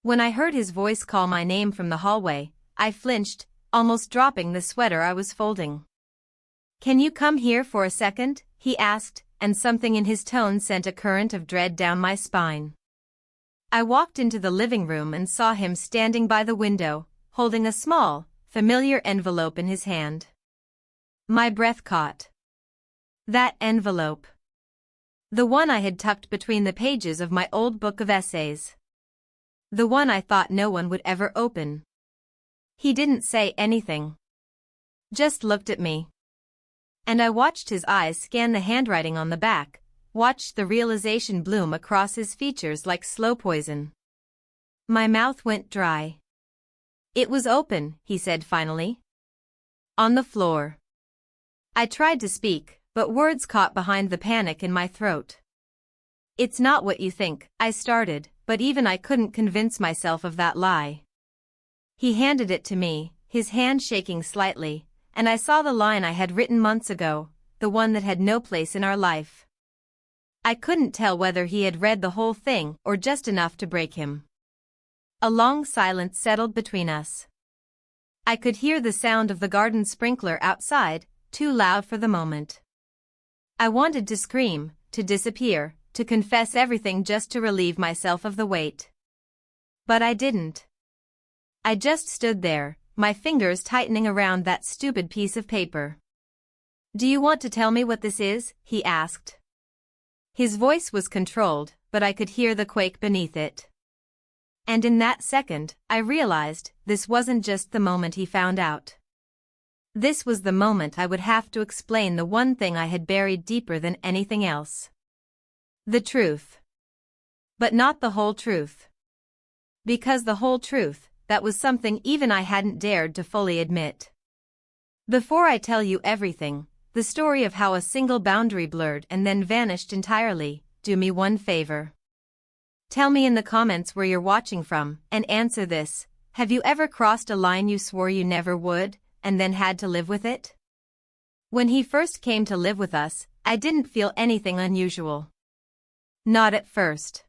When I heard his voice call my name from the hallway, I flinched, almost dropping the sweater I was folding. "Can you come here for a second?" he asked, and something in his tone sent a current of dread down my spine. I walked into the living room and saw him standing by the window, holding a small, familiar envelope in his hand. My breath caught. That envelope. The one I had tucked between the pages of my old book of essays. The one I thought no one would ever open. He didn't say anything. Just looked at me. And I watched his eyes scan the handwriting on the back, watched the realization bloom across his features like slow poison. My mouth went dry. "It was open," he said finally. "On the floor." I tried to speak, but words caught behind the panic in my throat. "It's not what you think," I started, but even I couldn't convince myself of that lie. He handed it to me, his hand shaking slightly, and I saw the line I had written months ago, the one that had no place in our life. I couldn't tell whether he had read the whole thing or just enough to break him. A long silence settled between us. I could hear the sound of the garden sprinkler outside, too loud for the moment. I wanted to scream, to disappear, to confess everything just to relieve myself of the weight. But I didn't. I just stood there, my fingers tightening around that stupid piece of paper. "Do you want to tell me what this is?" he asked. His voice was controlled, but I could hear the quake beneath it. And in that second, I realized this wasn't just the moment he found out. This was the moment I would have to explain the one thing I had buried deeper than anything else. The truth. But not the whole truth. Because the whole truth, that was something even I hadn't dared to fully admit. Before I tell you everything, the story of how a single boundary blurred and then vanished entirely, do me one favor. Tell me in the comments where you're watching from, and answer this: have you ever crossed a line you swore you never would, and then had to live with it? When he first came to live with us, I didn't feel anything unusual. Not at first.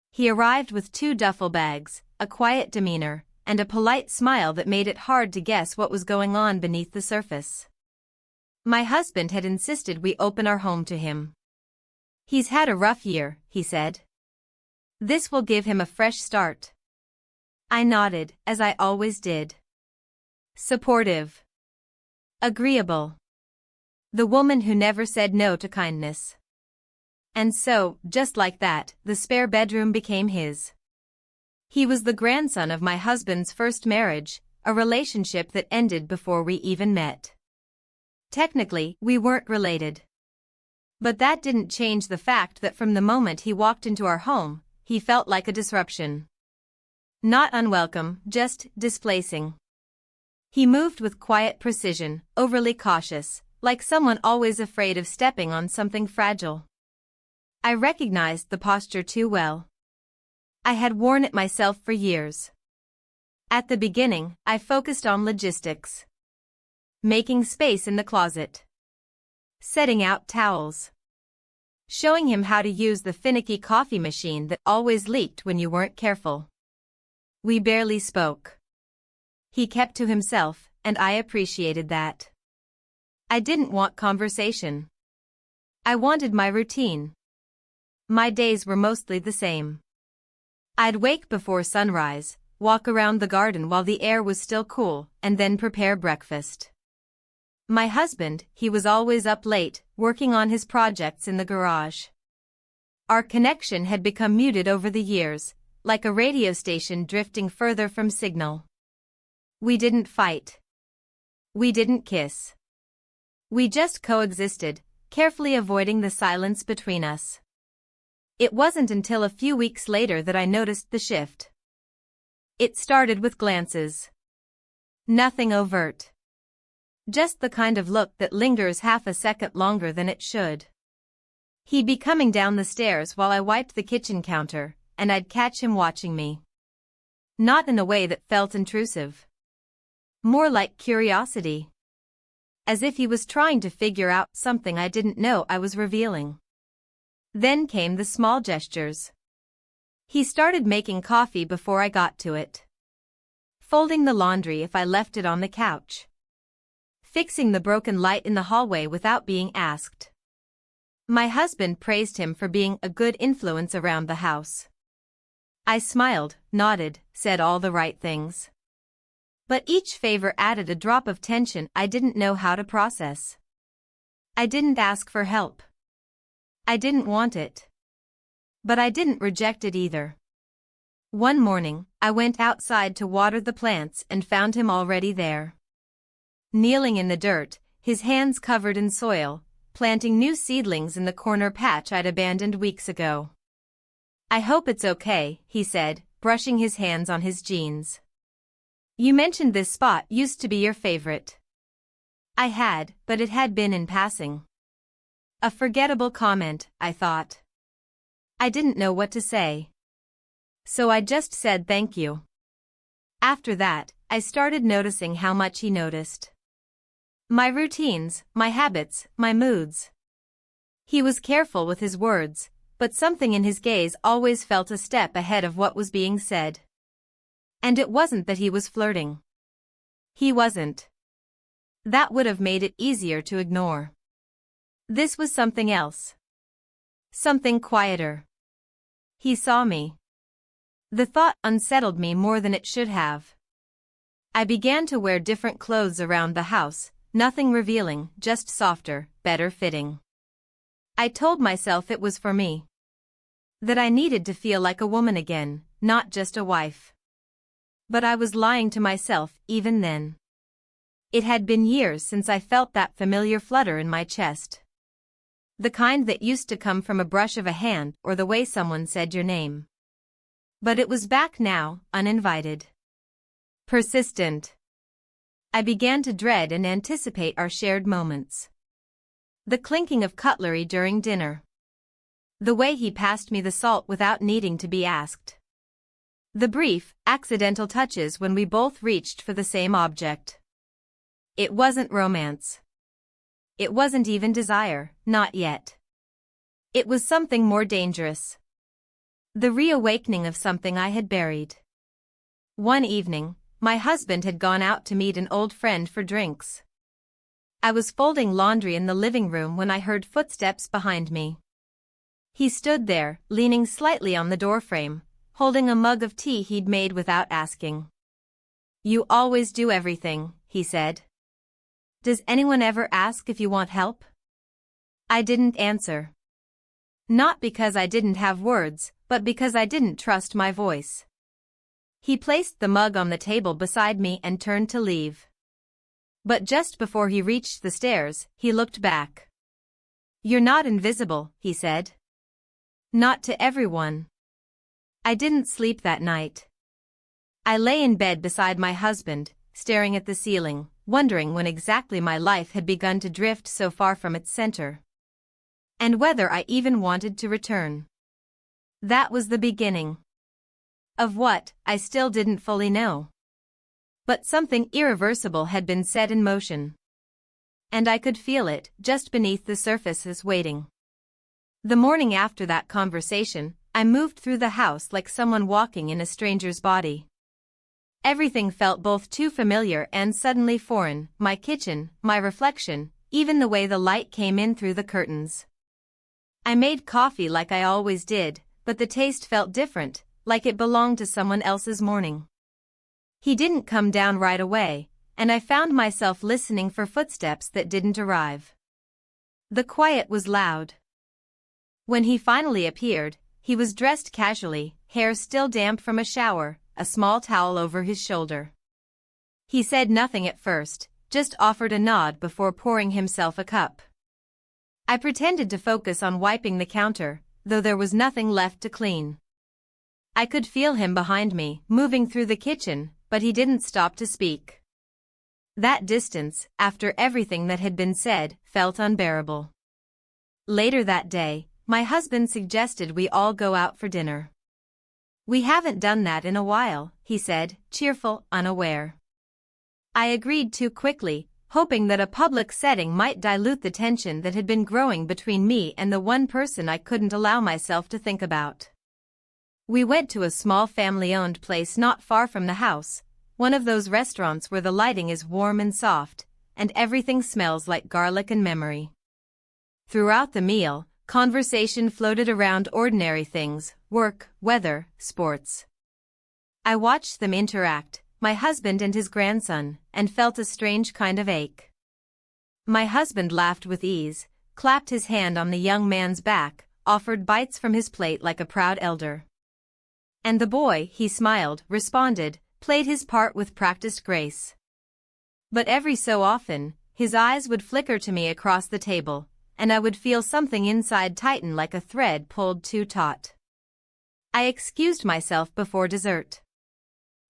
He arrived with 2 duffel bags, a quiet demeanor, and a polite smile that made it hard to guess what was going on beneath the surface. My husband had insisted we open our home to him. "He's had a rough year," he said. "This will give him a fresh start." I nodded, as I always did. Supportive. Agreeable. The woman who never said no to kindness. And so, just like that, the spare bedroom became his. He was the grandson of my husband's first marriage, a relationship that ended before we even met. Technically, we weren't related. But that didn't change the fact that from the moment he walked into our home, he felt like a disruption. Not unwelcome, just displacing. He moved with quiet precision, overly cautious, like someone always afraid of stepping on something fragile. I recognized the posture too well. I had worn it myself for years. At the beginning, I focused on logistics. Making space in the closet. Setting out towels. Showing him how to use the finicky coffee machine that always leaked when you weren't careful. We barely spoke. He kept to himself, and I appreciated that. I didn't want conversation. I wanted my routine. My days were mostly the same. I'd wake before sunrise, walk around the garden while the air was still cool, and then prepare breakfast. My husband, he was always up late, working on his projects in the garage. Our connection had become muted over the years, like a radio station drifting further from signal. We didn't fight. We didn't kiss. We just coexisted, carefully avoiding the silence between us. It wasn't until a few weeks later that I noticed the shift. It started with glances. Nothing overt. Just the kind of look that lingers half a second longer than it should. He'd be coming down the stairs while I wiped the kitchen counter, and I'd catch him watching me. Not in a way that felt intrusive. More like curiosity. As if he was trying to figure out something I didn't know I was revealing. Then came the small gestures. He started making coffee before I got to it. Folding the laundry if I left it on the couch. Fixing the broken light in the hallway without being asked. My husband praised him for being a good influence around the house. I smiled, nodded, said all the right things. But each favor added a drop of tension I didn't know how to process. I didn't ask for help. I didn't want it. But I didn't reject it either. One morning, I went outside to water the plants and found him already there. Kneeling in the dirt, his hands covered in soil, planting new seedlings in the corner patch I'd abandoned weeks ago. "I hope it's okay," he said, brushing his hands on his jeans. "You mentioned this spot used to be your favorite." I had, but it had been in passing. A forgettable comment, I thought. I didn't know what to say. So I just said thank you. After that, I started noticing how much he noticed. My routines, my habits, my moods. He was careful with his words, but something in his gaze always felt a step ahead of what was being said. And it wasn't that he was flirting. He wasn't. That would have made it easier to ignore. This was something else. Something quieter. He saw me. The thought unsettled me more than it should have. I began to wear different clothes around the house, nothing revealing, just softer, better fitting. I told myself it was for me. That I needed to feel like a woman again, not just a wife. But I was lying to myself even then. It had been years since I felt that familiar flutter in my chest. The kind that used to come from a brush of a hand or the way someone said your name. But it was back now, uninvited. Persistent. I began to dread and anticipate our shared moments. The clinking of cutlery during dinner. The way he passed me the salt without needing to be asked. The brief, accidental touches when we both reached for the same object. It wasn't romance. It wasn't even desire, not yet. It was something more dangerous. The reawakening of something I had buried. One evening, my husband had gone out to meet an old friend for drinks. I was folding laundry in the living room when I heard footsteps behind me. He stood there, leaning slightly on the doorframe, holding a mug of tea he'd made without asking. "You always do everything," he said. "Does anyone ever ask if you want help?" I didn't answer. Not because I didn't have words, but because I didn't trust my voice. He placed the mug on the table beside me and turned to leave. But just before he reached the stairs, he looked back. "You're not invisible," he said. "Not to everyone." I didn't sleep that night. I lay in bed beside my husband, staring at the ceiling, wondering when exactly my life had begun to drift so far from its center. And whether I even wanted to return. That was the beginning. Of what, I still didn't fully know. But something irreversible had been set in motion. And I could feel it, just beneath the surface waiting. The morning after that conversation, I moved through the house like someone walking in a stranger's body. Everything felt both too familiar and suddenly foreign, my kitchen, my reflection, even the way the light came in through the curtains. I made coffee like I always did, but the taste felt different, like it belonged to someone else's morning. He didn't come down right away, and I found myself listening for footsteps that didn't arrive. The quiet was loud. When he finally appeared, he was dressed casually, hair still damp from a shower, a small towel over his shoulder. He said nothing at first, just offered a nod before pouring himself a cup. I pretended to focus on wiping the counter, though there was nothing left to clean. I could feel him behind me, moving through the kitchen, but he didn't stop to speak. That distance, after everything that had been said, felt unbearable. Later that day, my husband suggested we all go out for dinner. "We haven't done that in a while," he said, cheerful, unaware. I agreed too quickly, hoping that a public setting might dilute the tension that had been growing between me and the one person I couldn't allow myself to think about. We went to a small family-owned place not far from the house, one of those restaurants where the lighting is warm and soft, and everything smells like garlic and memory. Throughout the meal, conversation floated around ordinary things: work, weather, sports. I watched them interact, my husband and his grandson, and felt a strange kind of ache. My husband laughed with ease, clapped his hand on the young man's back, offered bites from his plate like a proud elder. And the boy, he smiled, responded, played his part with practiced grace. But every so often, his eyes would flicker to me across the table, and I would feel something inside tighten like a thread pulled too taut. I excused myself before dessert.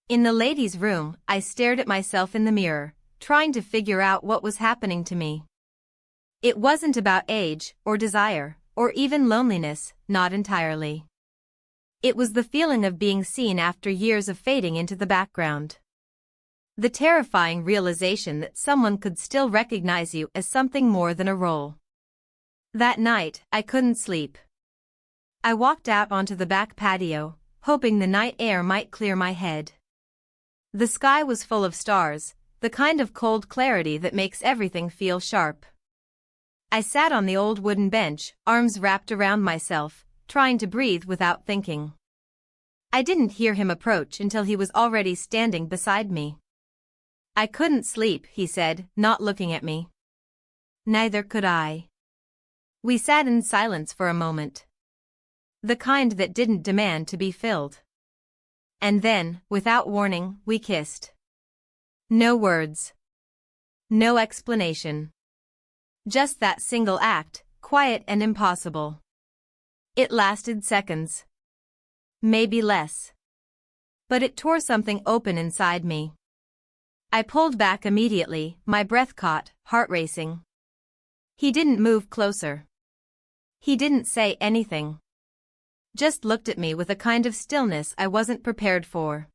In the ladies' room, I stared at myself in the mirror, trying to figure out what was happening to me. It wasn't about age, or desire, or even loneliness, not entirely. It was the feeling of being seen after years of fading into the background. The terrifying realization that someone could still recognize you as something more than a role. That night, I couldn't sleep. I walked out onto the back patio, hoping the night air might clear my head. The sky was full of stars, the kind of cold clarity that makes everything feel sharp. I sat on the old wooden bench, arms wrapped around myself, trying to breathe without thinking. I didn't hear him approach until he was already standing beside me. "I couldn't sleep," he said, not looking at me. Neither could I. We sat in silence for a moment. The kind that didn't demand to be filled. And then, without warning, we kissed. No words. No explanation. Just that single act, quiet and impossible. It lasted seconds. Maybe less. But it tore something open inside me. I pulled back immediately, my breath caught, heart racing. He didn't move closer. He didn't say anything. Just looked at me with a kind of stillness I wasn't prepared for.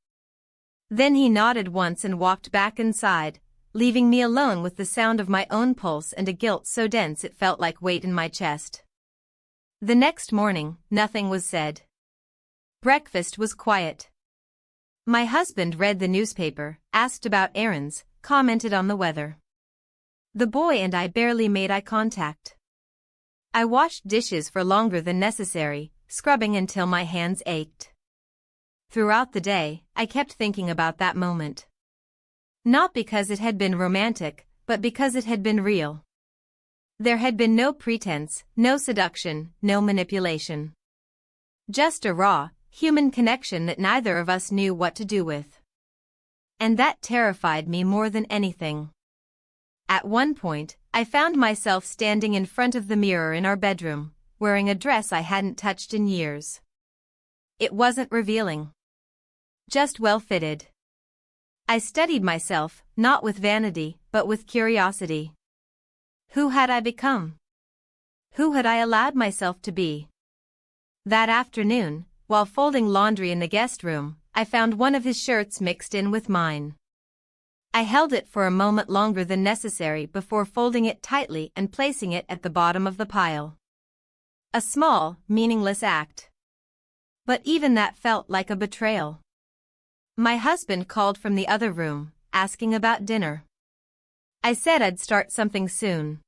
Then he nodded once and walked back inside, leaving me alone with the sound of my own pulse and a guilt so dense it felt like weight in my chest. The next morning, nothing was said. Breakfast was quiet. My husband read the newspaper, asked about errands, commented on the weather. The boy and I barely made eye contact. I washed dishes for longer than necessary, scrubbing until my hands ached. Throughout the day, I kept thinking about that moment. Not because it had been romantic, but because it had been real. There had been no pretense, no seduction, no manipulation. Just a raw, human connection that neither of us knew what to do with. And that terrified me more than anything. At one point, I found myself standing in front of the mirror in our bedroom, wearing a dress I hadn't touched in years. It wasn't revealing. Just well-fitted. I studied myself, not with vanity, but with curiosity. Who had I become? Who had I allowed myself to be? That afternoon, while folding laundry in the guest room, I found one of his shirts mixed in with mine. I held it for a moment longer than necessary before folding it tightly and placing it at the bottom of the pile. A small, meaningless act. But even that felt like a betrayal. My husband called from the other room, asking about dinner. I said I'd start something soon.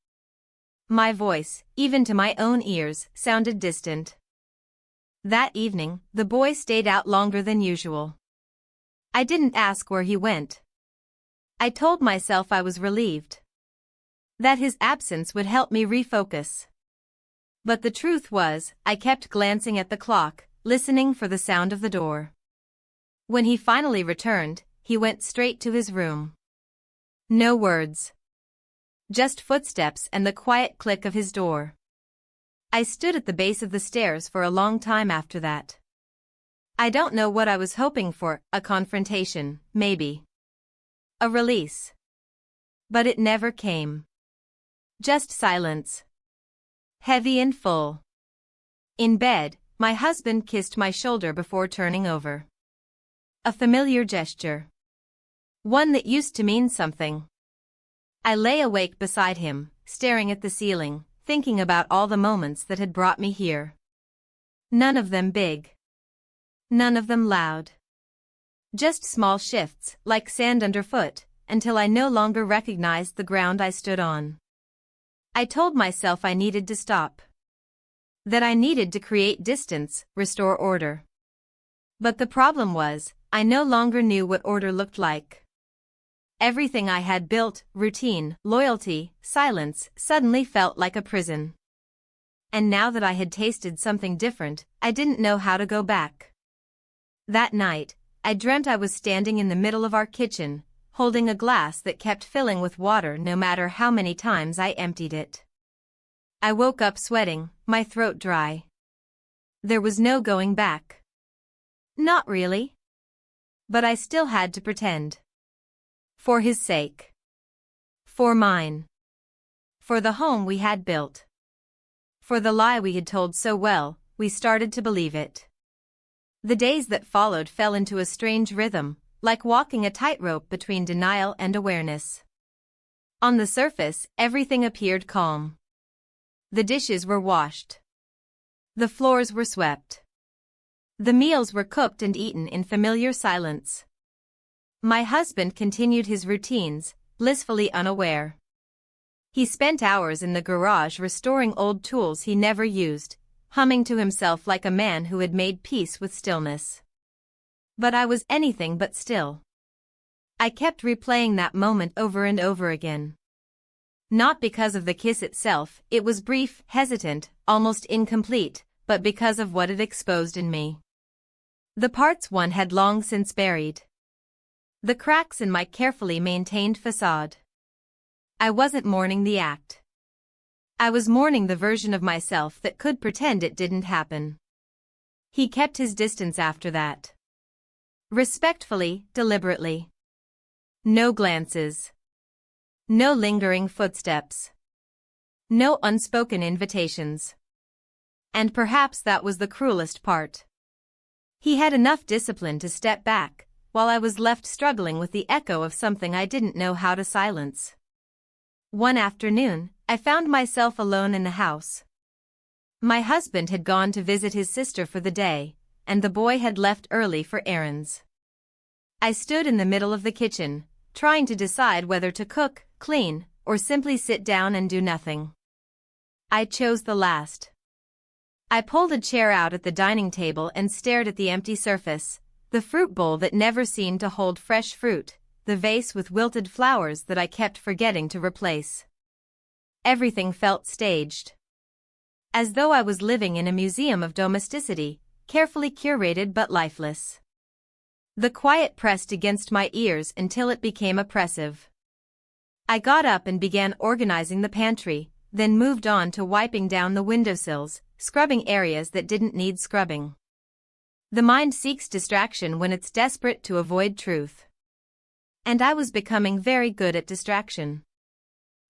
My voice, even to my own ears, sounded distant. That evening, the boy stayed out longer than usual. I didn't ask where he went. I told myself I was relieved. That his absence would help me refocus. But the truth was, I kept glancing at the clock, listening for the sound of the door. When he finally returned, he went straight to his room. No words. Just footsteps and the quiet click of his door. I stood at the base of the stairs for a long time after that. I don't know what I was hoping for, a confrontation, maybe. A release. But it never came. Just silence. Heavy and full. In bed, my husband kissed my shoulder before turning over. A familiar gesture. One that used to mean something. I lay awake beside him, staring at the ceiling, thinking about all the moments that had brought me here. None of them big. None of them loud. Just small shifts, like sand underfoot, until I no longer recognized the ground I stood on. I told myself I needed to stop. That I needed to create distance, restore order. But the problem was, I no longer knew what order looked like. Everything I had built, routine, loyalty, silence, suddenly felt like a prison. And now that I had tasted something different, I didn't know how to go back. That night, I dreamt I was standing in the middle of our kitchen, holding a glass that kept filling with water no matter how many times I emptied it. I woke up sweating, my throat dry. There was no going back. Not really. But I still had to pretend. For his sake. For mine. For the home we had built. For the lie we had told so well, we started to believe it. The days that followed fell into a strange rhythm, like walking a tightrope between denial and awareness. On the surface, everything appeared calm. The dishes were washed. The floors were swept. The meals were cooked and eaten in familiar silence. My husband continued his routines, blissfully unaware. He spent hours in the garage restoring old tools he never used, humming to himself like a man who had made peace with stillness. But I was anything but still. I kept replaying that moment over and over again. Not because of the kiss itself, it was brief, hesitant, almost incomplete, but because of what it exposed in me. The parts one had long since buried. The cracks in my carefully maintained facade. I wasn't mourning the act. I was mourning the version of myself that could pretend it didn't happen. He kept his distance after that. Respectfully, deliberately. No glances. No lingering footsteps. No unspoken invitations. And perhaps that was the cruelest part. He had enough discipline to step back, while I was left struggling with the echo of something I didn't know how to silence. One afternoon, I found myself alone in the house. My husband had gone to visit his sister for the day, and the boy had left early for errands. I stood in the middle of the kitchen, trying to decide whether to cook, clean, or simply sit down and do nothing. I chose the last. I pulled a chair out at the dining table and stared at the empty surface, the fruit bowl that never seemed to hold fresh fruit, the vase with wilted flowers that I kept forgetting to replace. Everything felt staged. As though I was living in a museum of domesticity, carefully curated but lifeless. The quiet pressed against my ears until it became oppressive. I got up and began organizing the pantry, then moved on to wiping down the windowsills, scrubbing areas that didn't need scrubbing. The mind seeks distraction when it's desperate to avoid truth. And I was becoming very good at distraction.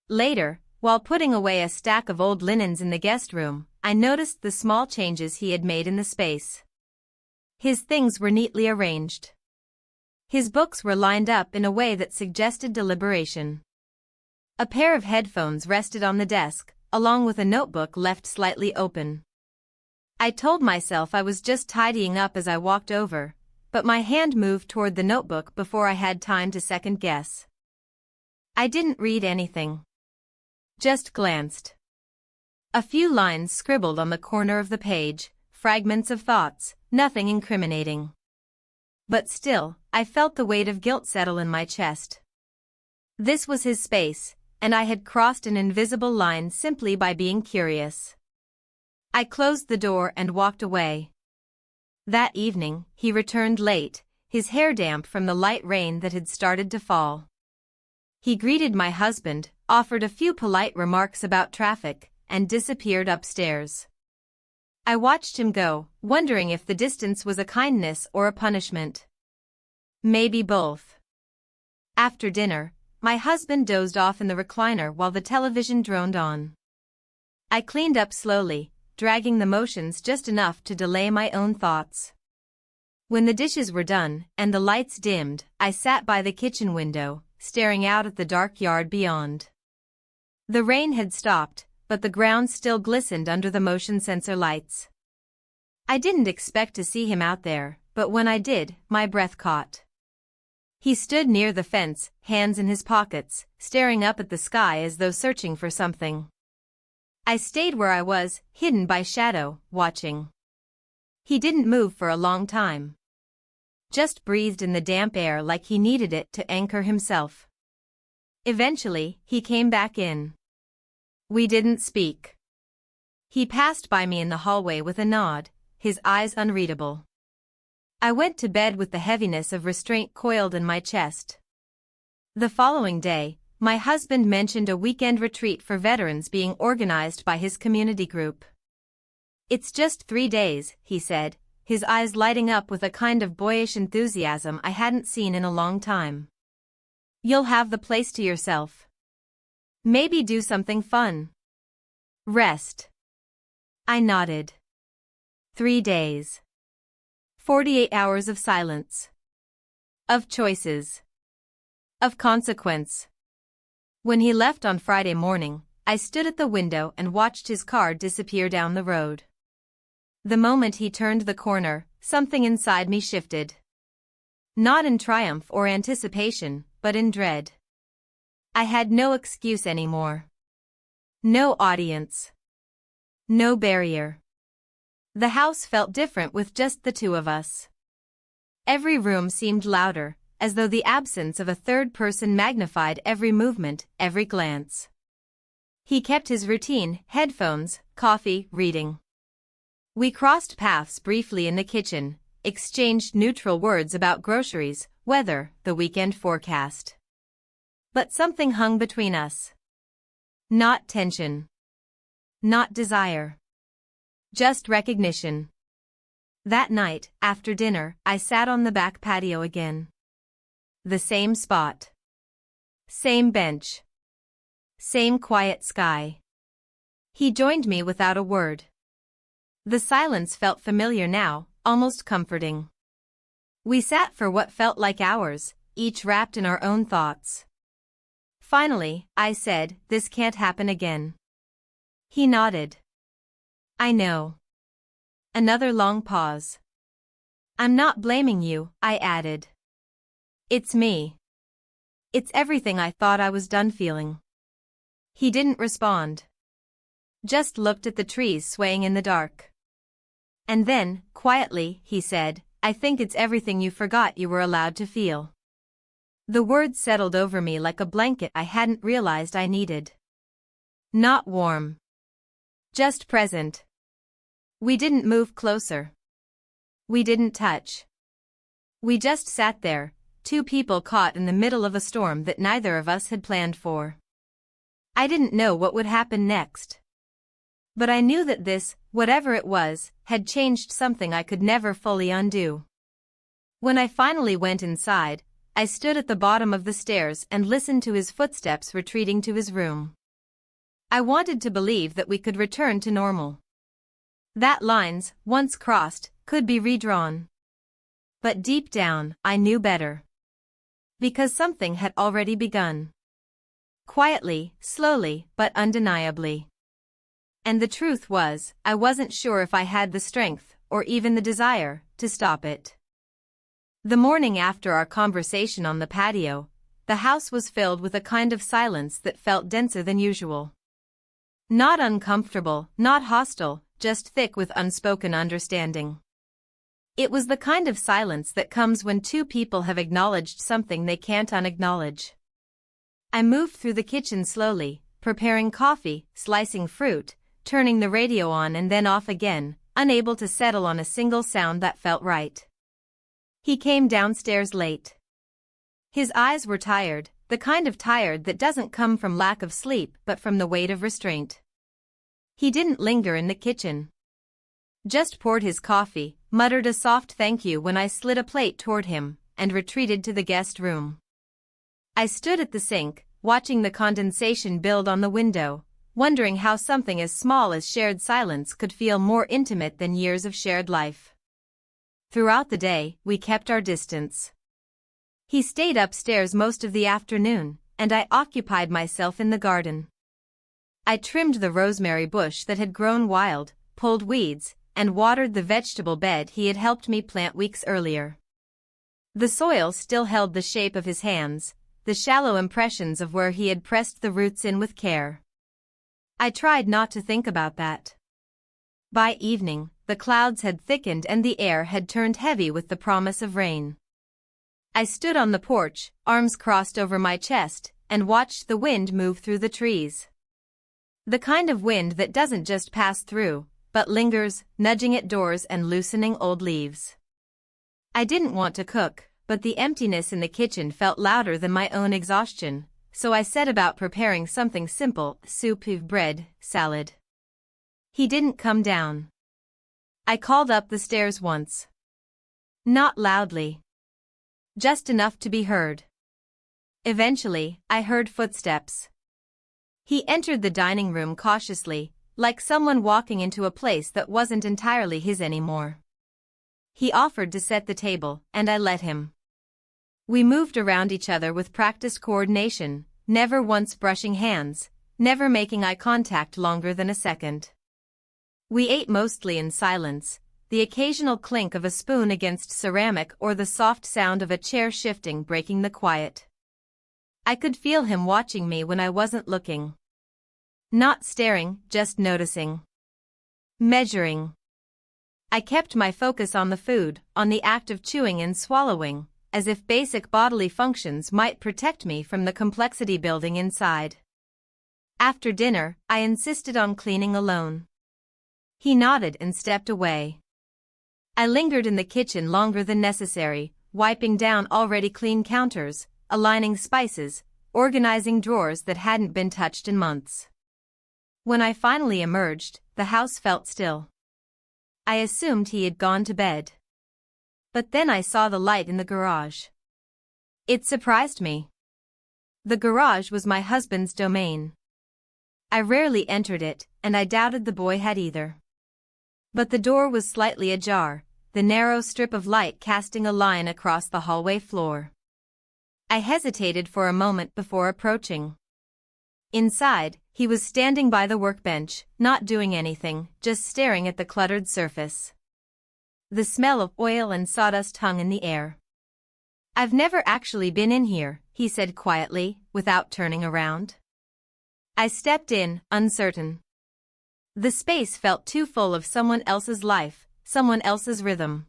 Later, while putting away a stack of old linens in the guest room, I noticed the small changes he had made in the space. His things were neatly arranged. His books were lined up in a way that suggested deliberation. A pair of headphones rested on the desk, along with a notebook left slightly open. I told myself I was just tidying up as I walked over, but my hand moved toward the notebook before I had time to second guess. I didn't read anything. Just glanced. A few lines scribbled on the corner of the page, fragments of thoughts, nothing incriminating. But still, I felt the weight of guilt settle in my chest. This was his space, and I had crossed an invisible line simply by being curious. I closed the door and walked away. That evening, he returned late, his hair damp from the light rain that had started to fall. He greeted my husband, offered a few polite remarks about traffic, and disappeared upstairs. I watched him go, wondering if the distance was a kindness or a punishment. Maybe both. After dinner, my husband dozed off in the recliner while the television droned on. I cleaned up slowly, dragging the motions just enough to delay my own thoughts. When the dishes were done and the lights dimmed, I sat by the kitchen window, staring out at the dark yard beyond. The rain had stopped, but the ground still glistened under the motion sensor lights. I didn't expect to see him out there, but when I did, my breath caught. He stood near the fence, hands in his pockets, staring up at the sky as though searching for something. I stayed where I was, hidden by shadow, watching. He didn't move for a long time. Just breathed in the damp air like he needed it to anchor himself. Eventually, he came back in. We didn't speak. He passed by me in the hallway with a nod, his eyes unreadable. I went to bed with the heaviness of restraint coiled in my chest. The following day, my husband mentioned a weekend retreat for veterans being organized by his community group. It's just 3 days, he said, his eyes lighting up with a kind of boyish enthusiasm I hadn't seen in a long time. You'll have the place to yourself. Maybe do something fun. Rest. I nodded. 3 days. 48 hours of silence. Of choices. Of consequence. When he left on Friday morning, I stood at the window and watched his car disappear down the road. The moment he turned the corner, something inside me shifted. Not in triumph or anticipation, but in dread. I had no excuse anymore. No audience. No barrier. The house felt different with just the two of us. Every room seemed louder, as though the absence of a third person magnified every movement, every glance. He kept his routine, headphones, coffee, reading. We crossed paths briefly in the kitchen, exchanged neutral words about groceries, weather, the weekend forecast. But something hung between us. Not tension. Not desire. Just recognition. That night, after dinner, I sat on the back patio again. The same spot. Same bench. Same quiet sky. He joined me without a word. The silence felt familiar now, almost comforting. We sat for what felt like hours, each wrapped in our own thoughts. Finally, I said, "This can't happen again." He nodded. I know. Another long pause. I'm not blaming you, I added. It's me. It's everything I thought I was done feeling. He didn't respond. Just looked at the trees swaying in the dark. And then, quietly, he said, I think it's everything you forgot you were allowed to feel. The words settled over me like a blanket I hadn't realized I needed. Not warm. Just present. We didn't move closer. We didn't touch. We just sat there, two people caught in the middle of a storm that neither of us had planned for. I didn't know what would happen next. But I knew that this, whatever it was, had changed something I could never fully undo. When I finally went inside, I stood at the bottom of the stairs and listened to his footsteps retreating to his room. I wanted to believe that we could return to normal. That lines, once crossed, could be redrawn. But deep down, I knew better. Because something had already begun. Quietly, slowly, but undeniably. And the truth was, I wasn't sure if I had the strength, or even the desire, to stop it. The morning after our conversation on the patio, the house was filled with a kind of silence that felt denser than usual. Not uncomfortable, not hostile, just thick with unspoken understanding. It was the kind of silence that comes when two people have acknowledged something they can't unacknowledge. I moved through the kitchen slowly, preparing coffee, slicing fruit, turning the radio on and then off again, unable to settle on a single sound that felt right. He came downstairs late. His eyes were tired, the kind of tired that doesn't come from lack of sleep but from the weight of restraint. He didn't linger in the kitchen. Just poured his coffee, muttered a soft thank you when I slid a plate toward him, and retreated to the guest room. I stood at the sink, watching the condensation build on the window, wondering how something as small as shared silence could feel more intimate than years of shared life. Throughout the day, we kept our distance. He stayed upstairs most of the afternoon, and I occupied myself in the garden. I trimmed the rosemary bush that had grown wild, pulled weeds, and watered the vegetable bed he had helped me plant weeks earlier. The soil still held the shape of his hands, the shallow impressions of where he had pressed the roots in with care. I tried not to think about that. By evening, the clouds had thickened and the air had turned heavy with the promise of rain. I stood on the porch, arms crossed over my chest, and watched the wind move through the trees. The kind of wind that doesn't just pass through, but lingers, nudging at doors and loosening old leaves. I didn't want to cook, but the emptiness in the kitchen felt louder than my own exhaustion, so I set about preparing something simple: soup, bread, salad. He didn't come down. I called up the stairs once. Not loudly. Just enough to be heard. Eventually, I heard footsteps. He entered the dining room cautiously, like someone walking into a place that wasn't entirely his anymore. He offered to set the table, and I let him. We moved around each other with practiced coordination, never once brushing hands, never making eye contact longer than a second. We ate mostly in silence, the occasional clink of a spoon against ceramic or the soft sound of a chair shifting breaking the quiet. I could feel him watching me when I wasn't looking. Not staring, just noticing. Measuring. I kept my focus on the food, on the act of chewing and swallowing, as if basic bodily functions might protect me from the complexity building inside. After dinner, I insisted on cleaning alone. He nodded and stepped away. I lingered in the kitchen longer than necessary, wiping down already clean counters, aligning spices, organizing drawers that hadn't been touched in months. When I finally emerged, the house felt still. I assumed he had gone to bed. But then I saw the light in the garage. It surprised me. The garage was my husband's domain. I rarely entered it, and I doubted the boy had either. But the door was slightly ajar, the narrow strip of light casting a line across the hallway floor. I hesitated for a moment before approaching. Inside, he was standing by the workbench, not doing anything, just staring at the cluttered surface. The smell of oil and sawdust hung in the air. "I've never actually been in here," he said quietly, without turning around. I stepped in, uncertain. The space felt too full of someone else's life, someone else's rhythm.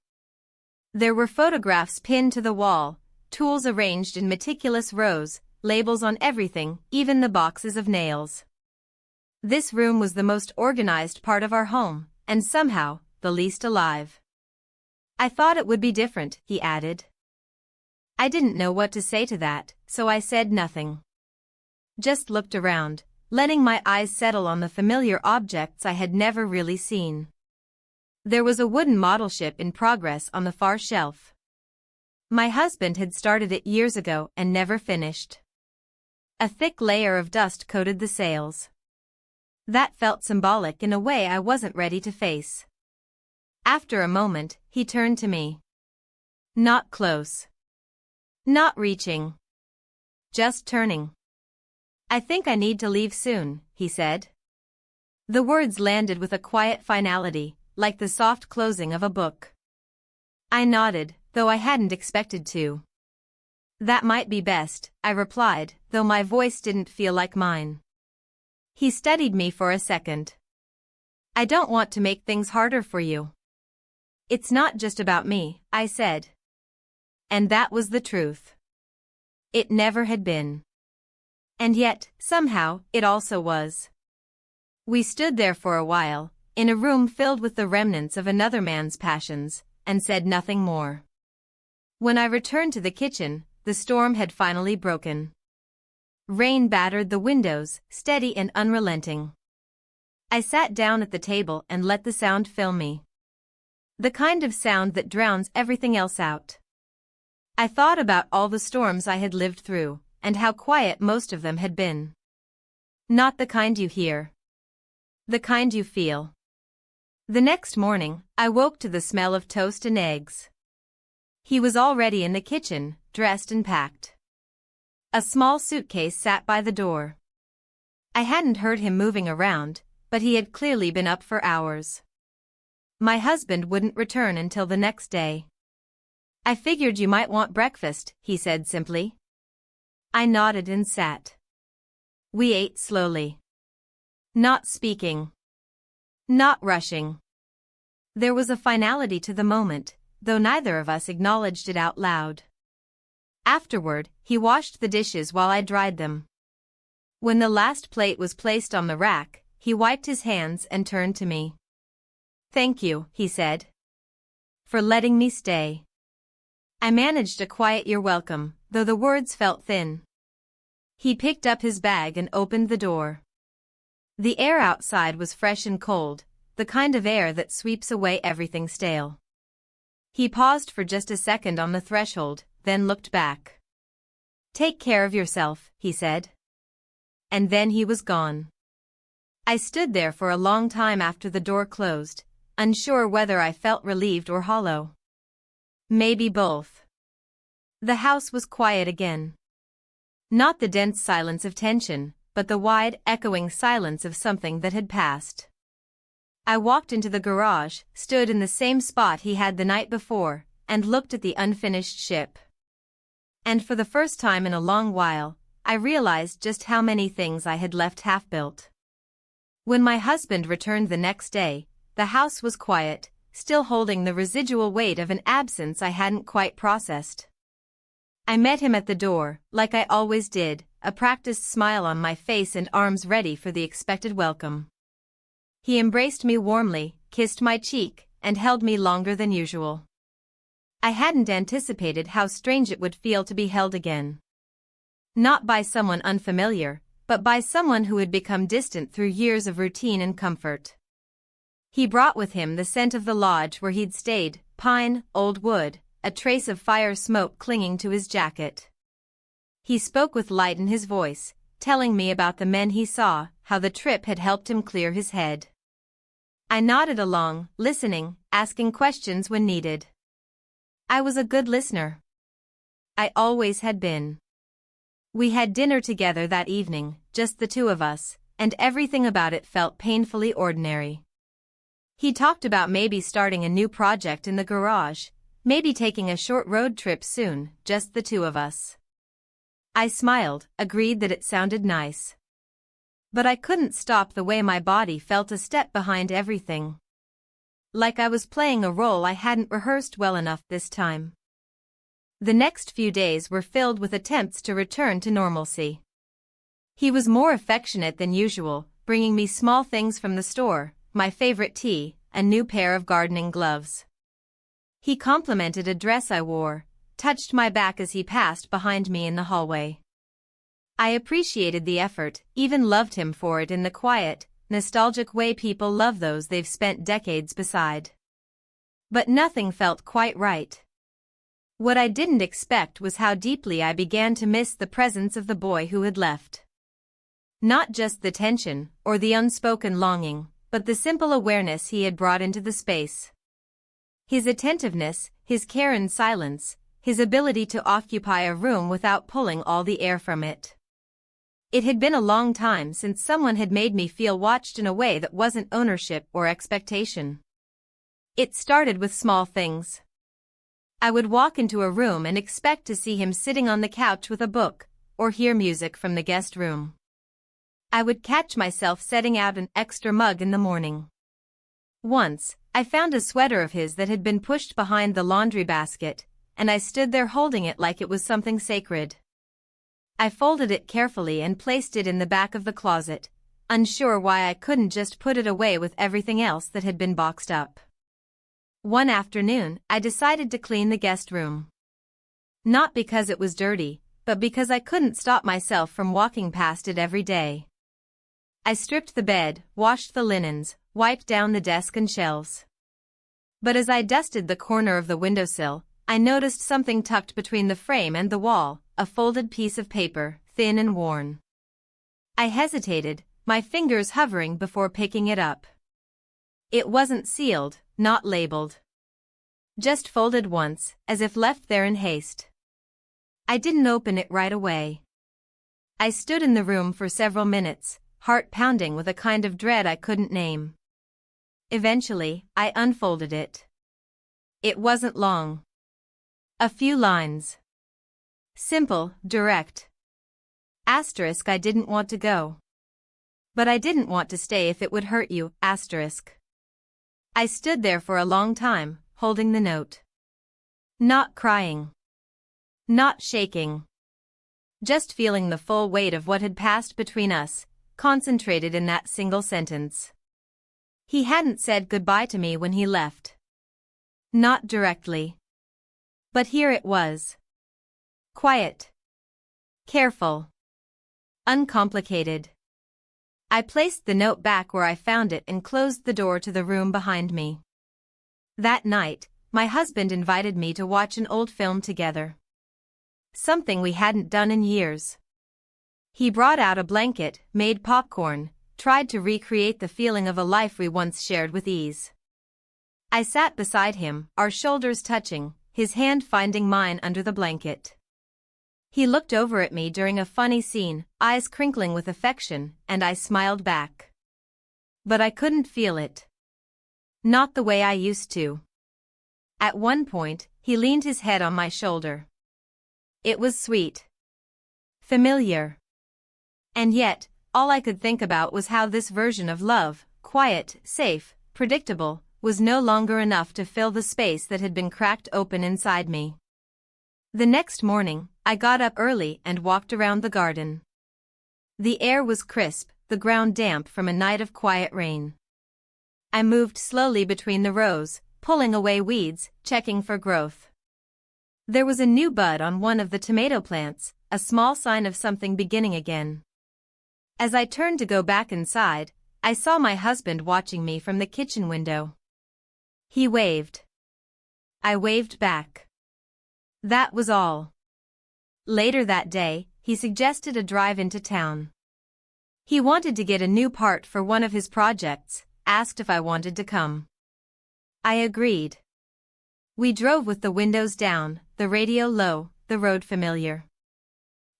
There were photographs pinned to the wall, tools arranged in meticulous rows, labels on everything, even the boxes of nails. This room was the most organized part of our home, and somehow, the least alive. "I thought it would be different," he added. I didn't know what to say to that, so I said nothing. Just looked around, letting my eyes settle on the familiar objects I had never really seen. There was a wooden model ship in progress on the far shelf. My husband had started it years ago and never finished. A thick layer of dust coated the sails. That felt symbolic in a way I wasn't ready to face. After a moment, he turned to me. Not close. Not reaching. Just turning. "I think I need to leave soon," he said. The words landed with a quiet finality, like the soft closing of a book. I nodded, though I hadn't expected to. "That might be best," I replied, though my voice didn't feel like mine. He studied me for a second. "I don't want to make things harder for you." "It's not just about me," I said. And that was the truth. It never had been. And yet, somehow, it also was. We stood there for a while, in a room filled with the remnants of another man's passions, and said nothing more. When I returned to the kitchen, the storm had finally broken. Rain battered the windows, steady and unrelenting. I sat down at the table and let the sound fill me. The kind of sound that drowns everything else out. I thought about all the storms I had lived through, and how quiet most of them had been. Not the kind you hear. The kind you feel. The next morning, I woke to the smell of toast and eggs. He was already in the kitchen, dressed and packed. A small suitcase sat by the door. I hadn't heard him moving around, but he had clearly been up for hours. My husband wouldn't return until the next day. I figured you might want breakfast, he said simply. I nodded and sat. We ate slowly. Not speaking. Not rushing. There was a finality to the moment, though neither of us acknowledged it out loud. Afterward, he washed the dishes while I dried them. When the last plate was placed on the rack, he wiped his hands and turned to me. Thank you, he said. For letting me stay. I managed a quiet "you're welcome," though the words felt thin. He picked up his bag and opened the door. The air outside was fresh and cold, the kind of air that sweeps away everything stale. He paused for just a second on the threshold, then looked back. Take care of yourself, he said. And then he was gone. I stood there for a long time after the door closed, unsure whether I felt relieved or hollow. Maybe both. The house was quiet again. Not the dense silence of tension, but the wide, echoing silence of something that had passed. I walked into the garage, stood in the same spot he had the night before, and looked at the unfinished ship. And for the first time in a long while, I realized just how many things I had left half-built. When my husband returned the next day, the house was quiet, still holding the residual weight of an absence I hadn't quite processed. I met him at the door, like I always did, a practiced smile on my face and arms ready for the expected welcome. He embraced me warmly, kissed my cheek, and held me longer than usual. I hadn't anticipated how strange it would feel to be held again. Not by someone unfamiliar, but by someone who had become distant through years of routine and comfort. He brought with him the scent of the lodge where he'd stayed, pine, old wood, a trace of fire smoke clinging to his jacket. He spoke with light in his voice, telling me about the men he saw, how the trip had helped him clear his head. I nodded along, listening, asking questions when needed. I was a good listener. I always had been. We had dinner together that evening, just the two of us, and everything about it felt painfully ordinary. He talked about maybe starting a new project in the garage, maybe taking a short road trip soon, just the two of us. I smiled, agreed that it sounded nice. But I couldn't stop the way my body felt a step behind everything. Like I was playing a role I hadn't rehearsed well enough this time. The next few days were filled with attempts to return to normalcy. He was more affectionate than usual, bringing me small things from the store, my favorite tea, a new pair of gardening gloves. He complimented a dress I wore, touched my back as he passed behind me in the hallway. I appreciated the effort, even loved him for it in the quiet, nostalgic way people love those they've spent decades beside. But nothing felt quite right. What I didn't expect was how deeply I began to miss the presence of the boy who had left. Not just the tension, or the unspoken longing, but the simple awareness he had brought into the space. His attentiveness, his care and silence, his ability to occupy a room without pulling all the air from it. It had been a long time since someone had made me feel watched in a way that wasn't ownership or expectation. It started with small things. I would walk into a room and expect to see him sitting on the couch with a book, or hear music from the guest room. I would catch myself setting out an extra mug in the morning. Once, I found a sweater of his that had been pushed behind the laundry basket, and I stood there holding it like it was something sacred. I folded it carefully and placed it in the back of the closet, unsure why I couldn't just put it away with everything else that had been boxed up. One afternoon, I decided to clean the guest room. Not because it was dirty, but because I couldn't stop myself from walking past it every day. I stripped the bed, washed the linens, wiped down the desk and shelves. But as I dusted the corner of the windowsill, I noticed something tucked between the frame and the wall, a folded piece of paper, thin and worn. I hesitated, my fingers hovering before picking it up. It wasn't sealed, not labeled. Just folded once, as if left there in haste. I didn't open it right away. I stood in the room for several minutes, heart pounding with a kind of dread I couldn't name. Eventually, I unfolded it. It wasn't long. A few lines. Simple, direct. Asterisk, I didn't want to go. But I didn't want to stay if it would hurt you, asterisk. I stood there for a long time, holding the note. Not crying. Not shaking. Just feeling the full weight of what had passed between us, concentrated in that single sentence. He hadn't said goodbye to me when he left. Not directly. But here it was. Quiet. Careful. Uncomplicated. I placed the note back where I found it and closed the door to the room behind me. That night, my husband invited me to watch an old film together. Something we hadn't done in years. He brought out a blanket, made popcorn, tried to recreate the feeling of a life we once shared with ease. I sat beside him, our shoulders touching, his hand finding mine under the blanket. He looked over at me during a funny scene, eyes crinkling with affection, and I smiled back. But I couldn't feel it. Not the way I used to. At one point, he leaned his head on my shoulder. It was sweet. Familiar. And yet, all I could think about was how this version of love, quiet, safe, predictable, was no longer enough to fill the space that had been cracked open inside me. The next morning, I got up early and walked around the garden. The air was crisp, the ground damp from a night of quiet rain. I moved slowly between the rows, pulling away weeds, checking for growth. There was a new bud on one of the tomato plants, a small sign of something beginning again. As I turned to go back inside, I saw my husband watching me from the kitchen window. He waved. I waved back. That was all. Later that day, he suggested a drive into town. He wanted to get a new part for one of his projects, asked if I wanted to come. I agreed. We drove with the windows down, the radio low, the road familiar.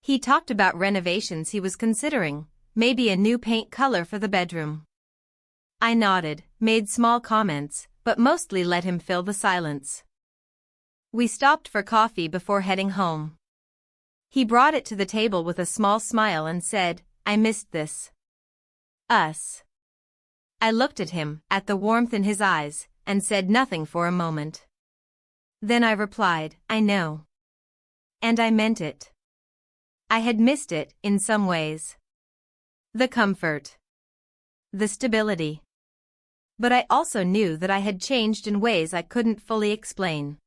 He talked about renovations he was considering, maybe a new paint color for the bedroom. I nodded, made small comments, but mostly let him fill the silence. We stopped for coffee before heading home. He brought it to the table with a small smile and said, I missed this. Us. I looked at him, at the warmth in his eyes, and said nothing for a moment. Then I replied, I know. And I meant it. I had missed it, in some ways. The comfort. The stability. But I also knew that I had changed in ways I couldn't fully explain.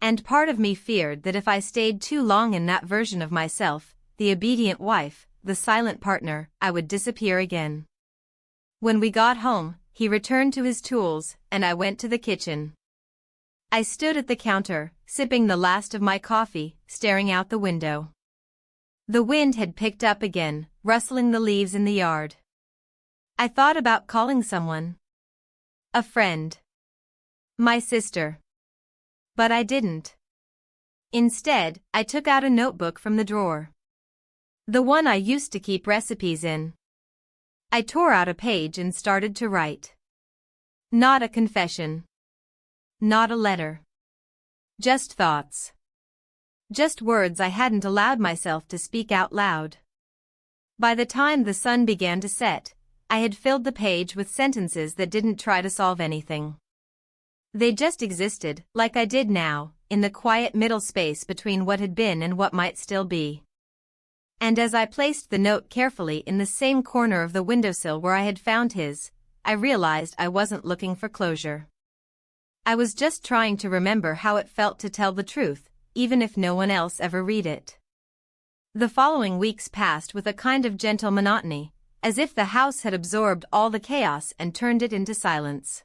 And part of me feared that if I stayed too long in that version of myself, the obedient wife, the silent partner, I would disappear again. When we got home, he returned to his tools, and I went to the kitchen. I stood at the counter, sipping the last of my coffee, staring out the window. The wind had picked up again, rustling the leaves in the yard. I thought about calling someone. A friend. My sister. But I didn't. Instead, I took out a notebook from the drawer. The one I used to keep recipes in. I tore out a page and started to write. Not a confession. Not a letter. Just thoughts. Just words I hadn't allowed myself to speak out loud. By the time the sun began to set, I had filled the page with sentences that didn't try to solve anything. They just existed, like I did now, in the quiet middle space between what had been and what might still be. And as I placed the note carefully in the same corner of the windowsill where I had found his, I realized I wasn't looking for closure. I was just trying to remember how it felt to tell the truth, even if no one else ever read it. The following weeks passed with a kind of gentle monotony, as if the house had absorbed all the chaos and turned it into silence.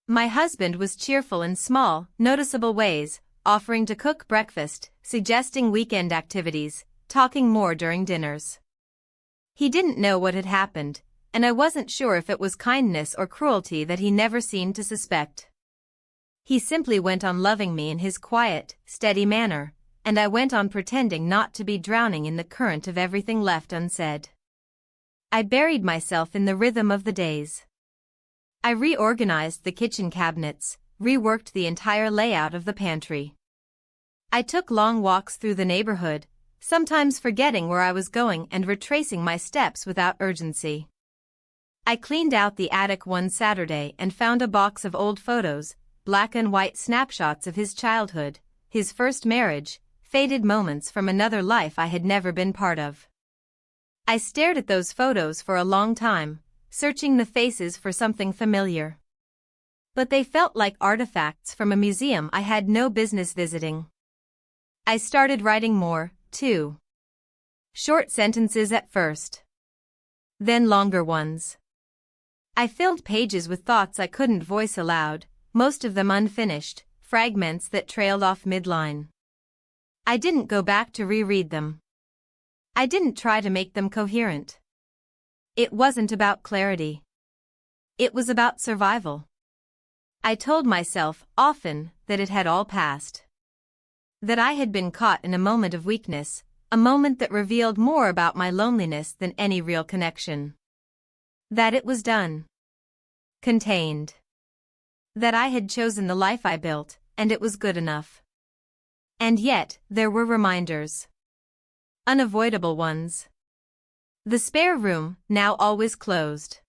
My husband was cheerful in small, noticeable ways, offering to cook breakfast, suggesting weekend activities, talking more during dinners. He didn't know what had happened, and I wasn't sure if it was kindness or cruelty that he never seemed to suspect. He simply went on loving me in his quiet, steady manner, and I went on pretending not to be drowning in the current of everything left unsaid. I buried myself in the rhythm of the days. I reorganized the kitchen cabinets, reworked the entire layout of the pantry. I took long walks through the neighborhood, sometimes forgetting where I was going and retracing my steps without urgency. I cleaned out the attic one Saturday and found a box of old photos, black and white snapshots of his childhood, his first marriage, faded moments from another life I had never been part of. I stared at those photos for a long time, searching the faces for something familiar. But they felt like artifacts from a museum I had no business visiting. I started writing more, too. Short sentences at first. Then longer ones. I filled pages with thoughts I couldn't voice aloud, most of them unfinished, fragments that trailed off midline. I didn't go back to reread them. I didn't try to make them coherent. It wasn't about clarity. It was about survival. I told myself, often, that it had all passed. That I had been caught in a moment of weakness, a moment that revealed more about my loneliness than any real connection. That it was done. Contained. That I had chosen the life I built, and it was good enough. And yet, there were reminders. Unavoidable ones. The spare room, now always closed.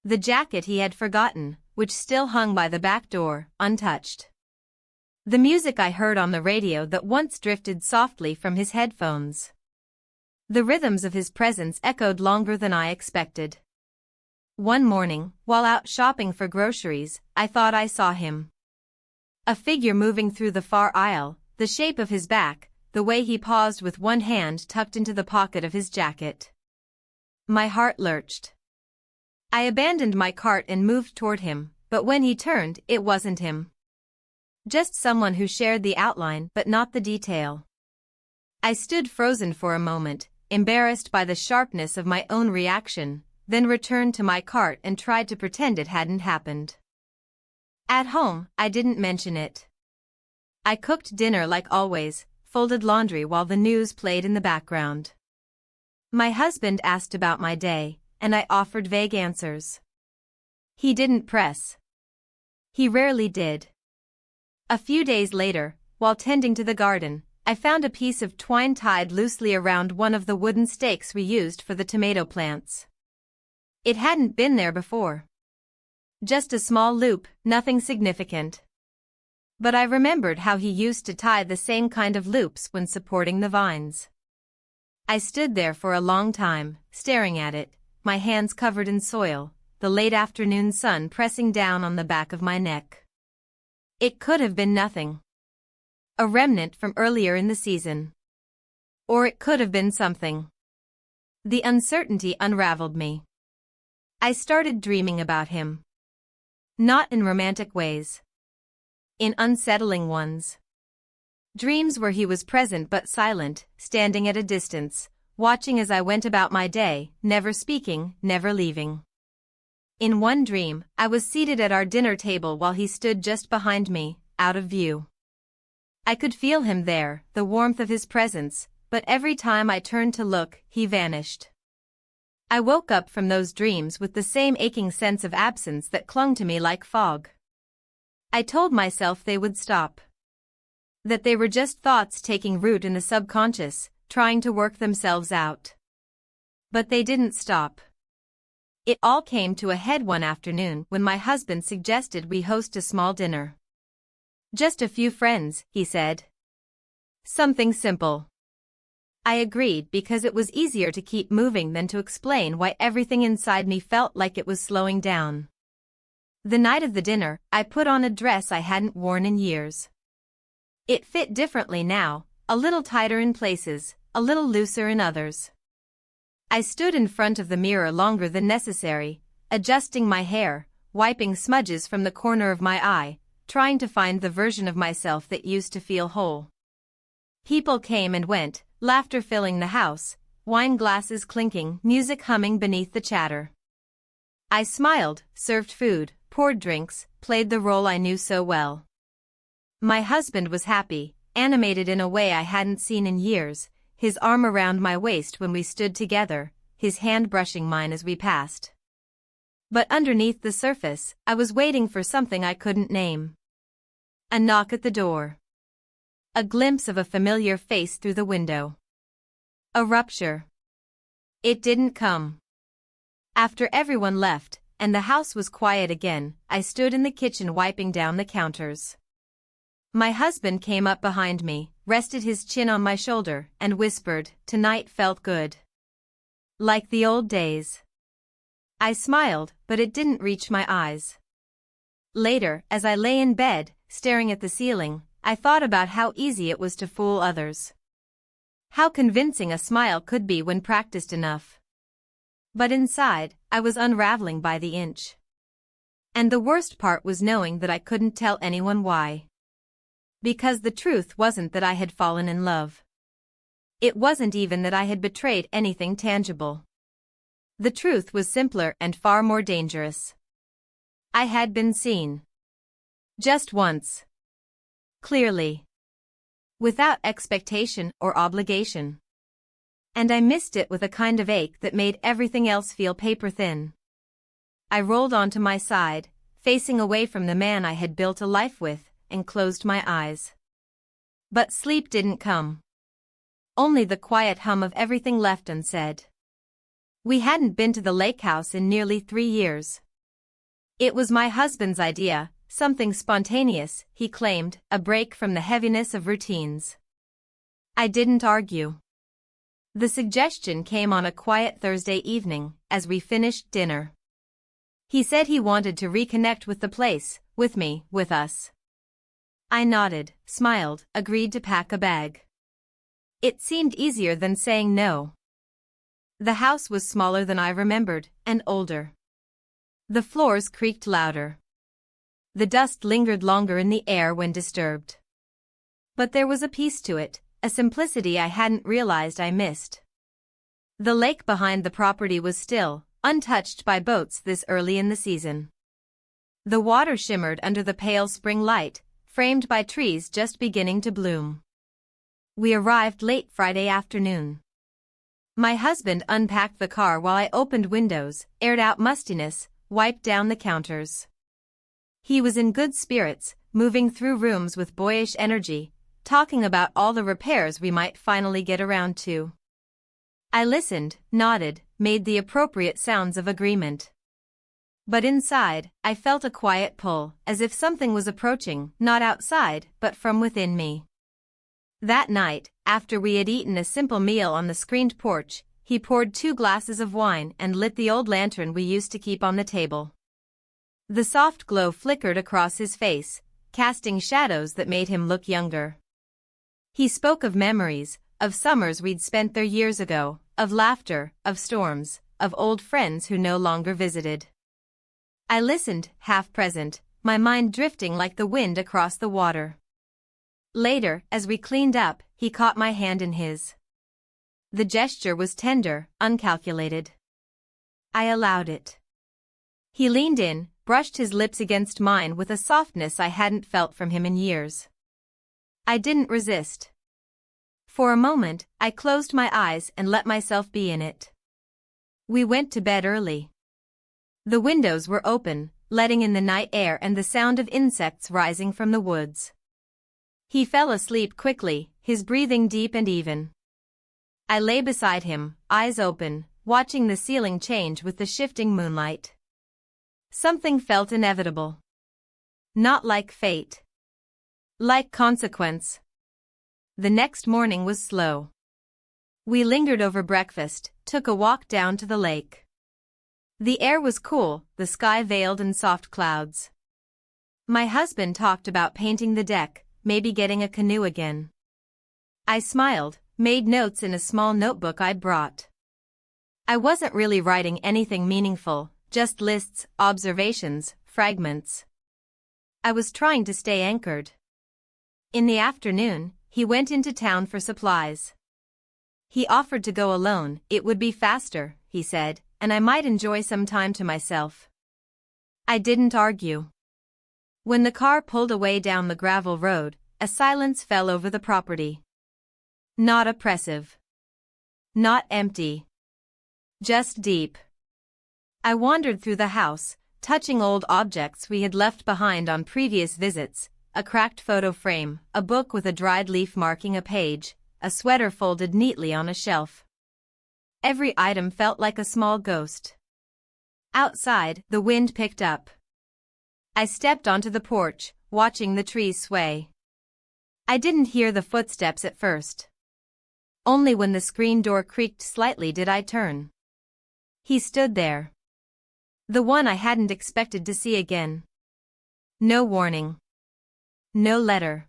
The jacket he had forgotten, which still hung by the back door, untouched. The music I heard on the radio that once drifted softly from his headphones. The rhythms of his presence echoed longer than I expected. One morning, while out shopping for groceries, I thought I saw him. A figure moving through the far aisle, the shape of his back, the way he paused with one hand tucked into the pocket of his jacket. My heart lurched. I abandoned my cart and moved toward him, but when he turned, it wasn't him. Just someone who shared the outline but not the detail. I stood frozen for a moment, embarrassed by the sharpness of my own reaction, then returned to my cart and tried to pretend it hadn't happened. At home, I didn't mention it. I cooked dinner like always, folded laundry while the news played in the background. My husband asked about my day, and I offered vague answers. He didn't press. He rarely did. A few days later, while tending to the garden, I found a piece of twine tied loosely around one of the wooden stakes we used for the tomato plants. It hadn't been there before. Just a small loop, nothing significant. But I remembered how he used to tie the same kind of loops when supporting the vines. I stood there for a long time, staring at it, my hands covered in soil, the late afternoon sun pressing down on the back of my neck. It could have been nothing. A remnant from earlier in the season. Or it could have been something. The uncertainty unraveled me. I started dreaming about him. Not in romantic ways. In unsettling ones. Dreams where he was present but silent, standing at a distance, watching as I went about my day, never speaking, never leaving. In one dream, I was seated at our dinner table while he stood just behind me, out of view. I could feel him there, the warmth of his presence, but every time I turned to look, he vanished. I woke up from those dreams with the same aching sense of absence that clung to me like fog. I told myself they would stop. That they were just thoughts taking root in the subconscious, trying to work themselves out. But they didn't stop. It all came to a head one afternoon when my husband suggested we host a small dinner. Just a few friends, he said. Something simple. I agreed because it was easier to keep moving than to explain why everything inside me felt like it was slowing down. The night of the dinner, I put on a dress I hadn't worn in years. It fit differently now, a little tighter in places, a little looser in others. I stood in front of the mirror longer than necessary, adjusting my hair, wiping smudges from the corner of my eye, trying to find the version of myself that used to feel whole. People came and went, laughter filling the house, wine glasses clinking, music humming beneath the chatter. I smiled, served food, poured drinks, played the role I knew so well. My husband was happy, animated in a way I hadn't seen in years, his arm around my waist when we stood together, his hand brushing mine as we passed. But underneath the surface, I was waiting for something I couldn't name. A knock at the door. A glimpse of a familiar face through the window. A rupture. It didn't come. After everyone left, and the house was quiet again, I stood in the kitchen wiping down the counters. My husband came up behind me, rested his chin on my shoulder, and whispered, "Tonight felt good. Like the old days." I smiled, but it didn't reach my eyes. Later, as I lay in bed, staring at the ceiling, I thought about how easy it was to fool others. How convincing a smile could be when practiced enough. But inside, I was unraveling by the inch. And the worst part was knowing that I couldn't tell anyone why. Because the truth wasn't that I had fallen in love. It wasn't even that I had betrayed anything tangible. The truth was simpler and far more dangerous. I had been seen. Just once. Clearly. Without expectation or obligation. And I missed it with a kind of ache that made everything else feel paper thin. I rolled onto my side, facing away from the man I had built a life with, and closed my eyes. But sleep didn't come. Only the quiet hum of everything left unsaid. We hadn't been to the lake house in nearly 3 years. It was my husband's idea, something spontaneous, he claimed, a break from the heaviness of routines. I didn't argue. The suggestion came on a quiet Thursday evening, as we finished dinner. He said he wanted to reconnect with the place, with me, with us. I nodded, smiled, agreed to pack a bag. It seemed easier than saying no. The house was smaller than I remembered, and older. The floors creaked louder. The dust lingered longer in the air when disturbed. But there was a peace to it, a simplicity I hadn't realized I missed. The lake behind the property was still, untouched by boats this early in the season. The water shimmered under the pale spring light, framed by trees just beginning to bloom. We arrived late Friday afternoon. My husband unpacked the car while I opened windows, aired out mustiness, wiped down the counters. He was in good spirits, moving through rooms with boyish energy, talking about all the repairs we might finally get around to. I listened, nodded, made the appropriate sounds of agreement. But inside, I felt a quiet pull, as if something was approaching, not outside, but from within me. That night, after we had eaten a simple meal on the screened porch, he poured 2 glasses of wine and lit the old lantern we used to keep on the table. The soft glow flickered across his face, casting shadows that made him look younger. He spoke of memories, of summers we'd spent there years ago, of laughter, of storms, of old friends who no longer visited. I listened, half present, my mind drifting like the wind across the water. Later, as we cleaned up, he caught my hand in his. The gesture was tender, uncalculated. I allowed it. He leaned in, brushed his lips against mine with a softness I hadn't felt from him in years. I didn't resist. For a moment, I closed my eyes and let myself be in it. We went to bed early. The windows were open, letting in the night air and the sound of insects rising from the woods. He fell asleep quickly, his breathing deep and even. I lay beside him, eyes open, watching the ceiling change with the shifting moonlight. Something felt inevitable. Not like fate. Like consequence. The next morning was slow. We lingered over breakfast, took a walk down to the lake. The air was cool, the sky veiled in soft clouds. My husband talked about painting the deck, maybe getting a canoe again. I smiled, made notes in a small notebook I'd brought. I wasn't really writing anything meaningful, just lists, observations, fragments. I was trying to stay anchored. In the afternoon, he went into town for supplies. He offered to go alone, it would be faster, he said, and I might enjoy some time to myself. I didn't argue. When the car pulled away down the gravel road, a silence fell over the property. Not oppressive. Not empty. Just deep. I wandered through the house, touching old objects we had left behind on previous visits, a cracked photo frame, a book with a dried leaf marking a page, a sweater folded neatly on a shelf. Every item felt like a small ghost. Outside, the wind picked up. I stepped onto the porch, watching the trees sway. I didn't hear the footsteps at first. Only when the screen door creaked slightly did I turn. He stood there. The one I hadn't expected to see again. No warning. No letter.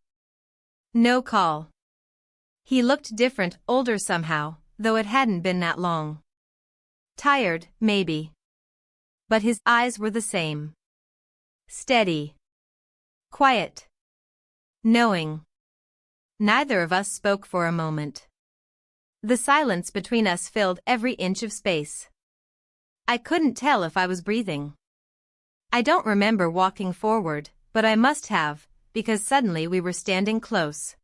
No call. He looked different, older somehow, though it hadn't been that long. Tired, maybe. But his eyes were the same. Steady. Quiet. Knowing. Neither of us spoke for a moment. The silence between us filled every inch of space. I couldn't tell if I was breathing. I don't remember walking forward, but I must have, because suddenly we were standing close.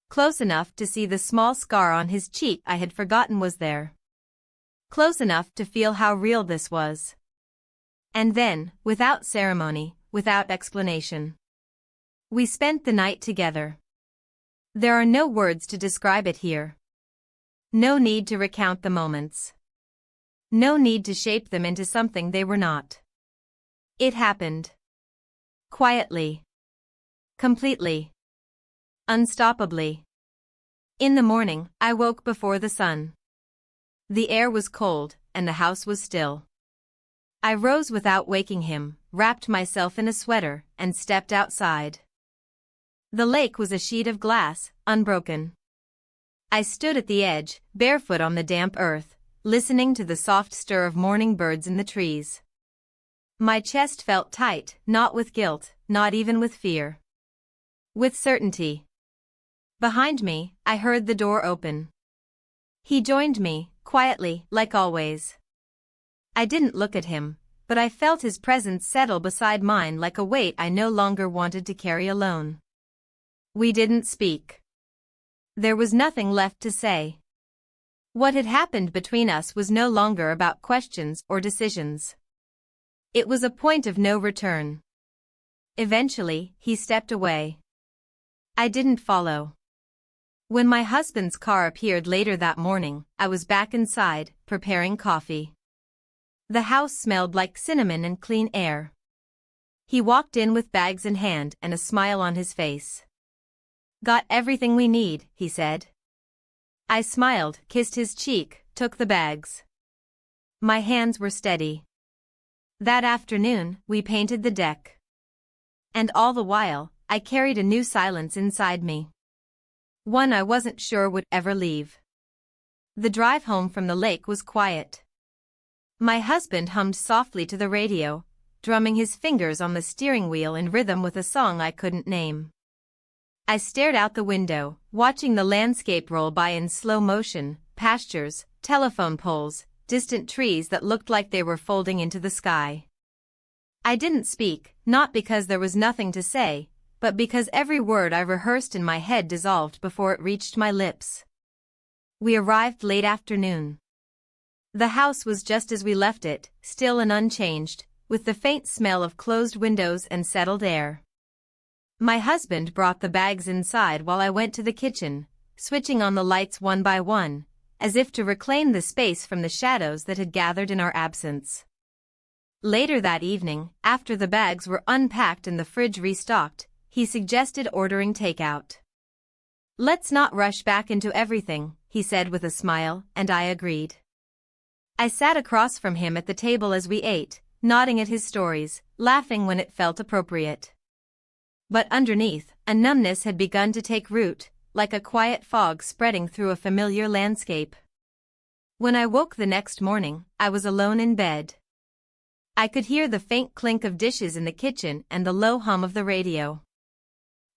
Close enough to see the small scar on his cheek I had forgotten was there. Close enough to feel how real this was. And then, without ceremony, without explanation, we spent the night together. There are no words to describe it here. No need to recount the moments. No need to shape them into something they were not. It happened. Quietly. Completely. Unstoppably. In the morning, I woke before the sun. The air was cold, and the house was still. I rose without waking him, wrapped myself in a sweater, and stepped outside. The lake was a sheet of glass, unbroken. I stood at the edge, barefoot on the damp earth, listening to the soft stir of morning birds in the trees. My chest felt tight, not with guilt, not even with fear. With certainty. Behind me, I heard the door open. He joined me, quietly, like always. I didn't look at him, but I felt his presence settle beside mine like a weight I no longer wanted to carry alone. We didn't speak. There was nothing left to say. What had happened between us was no longer about questions or decisions. It was a point of no return. Eventually, he stepped away. I didn't follow. When my husband's car appeared later that morning, I was back inside, preparing coffee. The house smelled like cinnamon and clean air. He walked in with bags in hand and a smile on his face. "Got everything we need," he said. I smiled, kissed his cheek, took the bags. My hands were steady. That afternoon, we painted the deck. And all the while, I carried a new silence inside me. One I wasn't sure would ever leave. The drive home from the lake was quiet. My husband hummed softly to the radio, drumming his fingers on the steering wheel in rhythm with a song I couldn't name. I stared out the window, watching the landscape roll by in slow motion, pastures, telephone poles, distant trees that looked like they were folding into the sky. I didn't speak, not because there was nothing to say, but because every word I rehearsed in my head dissolved before it reached my lips. We arrived late afternoon. The house was just as we left it, still and unchanged, with the faint smell of closed windows and settled air. My husband brought the bags inside while I went to the kitchen, switching on the lights one by one, as if to reclaim the space from the shadows that had gathered in our absence. Later that evening, after the bags were unpacked and the fridge restocked, he suggested ordering takeout. "Let's not rush back into everything," he said with a smile, and I agreed. I sat across from him at the table as we ate, nodding at his stories, laughing when it felt appropriate. But underneath, a numbness had begun to take root, like a quiet fog spreading through a familiar landscape. When I woke the next morning, I was alone in bed. I could hear the faint clink of dishes in the kitchen and the low hum of the radio.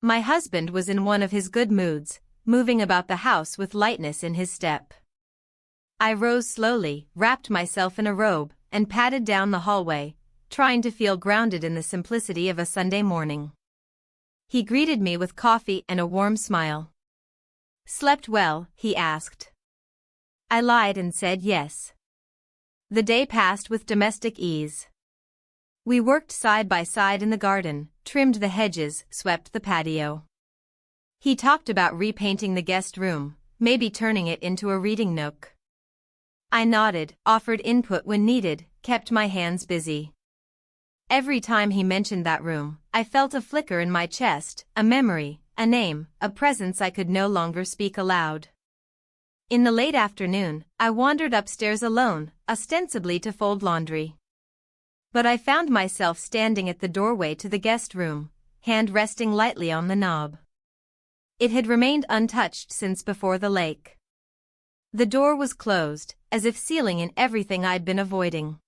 My husband was in one of his good moods, moving about the house with lightness in his step. I rose slowly, wrapped myself in a robe, and padded down the hallway, trying to feel grounded in the simplicity of a Sunday morning. He greeted me with coffee and a warm smile. "Slept well?" he asked. I lied and said yes. The day passed with domestic ease. We worked side by side in the garden, trimmed the hedges, swept the patio. He talked about repainting the guest room, maybe turning it into a reading nook. I nodded, offered input when needed, kept my hands busy. Every time he mentioned that room, I felt a flicker in my chest, a memory, a name, a presence I could no longer speak aloud. In the late afternoon, I wandered upstairs alone, ostensibly to fold laundry. But I found myself standing at the doorway to the guest room, hand resting lightly on the knob. It had remained untouched since before the lake. The door was closed, as if sealing in everything I'd been avoiding.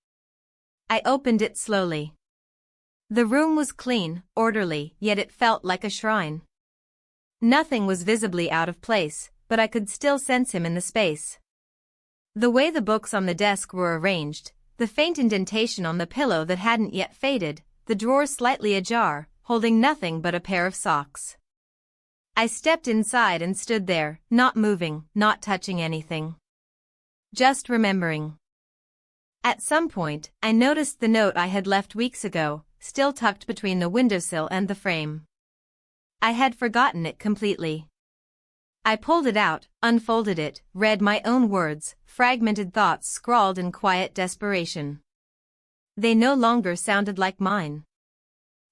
I opened it slowly. The room was clean, orderly, yet it felt like a shrine. Nothing was visibly out of place, but I could still sense him in the space. The way the books on the desk were arranged, the faint indentation on the pillow that hadn't yet faded, the drawers slightly ajar, holding nothing but a pair of socks. I stepped inside and stood there, not moving, not touching anything. Just remembering. At some point, I noticed the note I had left weeks ago, still tucked between the windowsill and the frame. I had forgotten it completely. I pulled it out, unfolded it, read my own words, fragmented thoughts scrawled in quiet desperation. They no longer sounded like mine.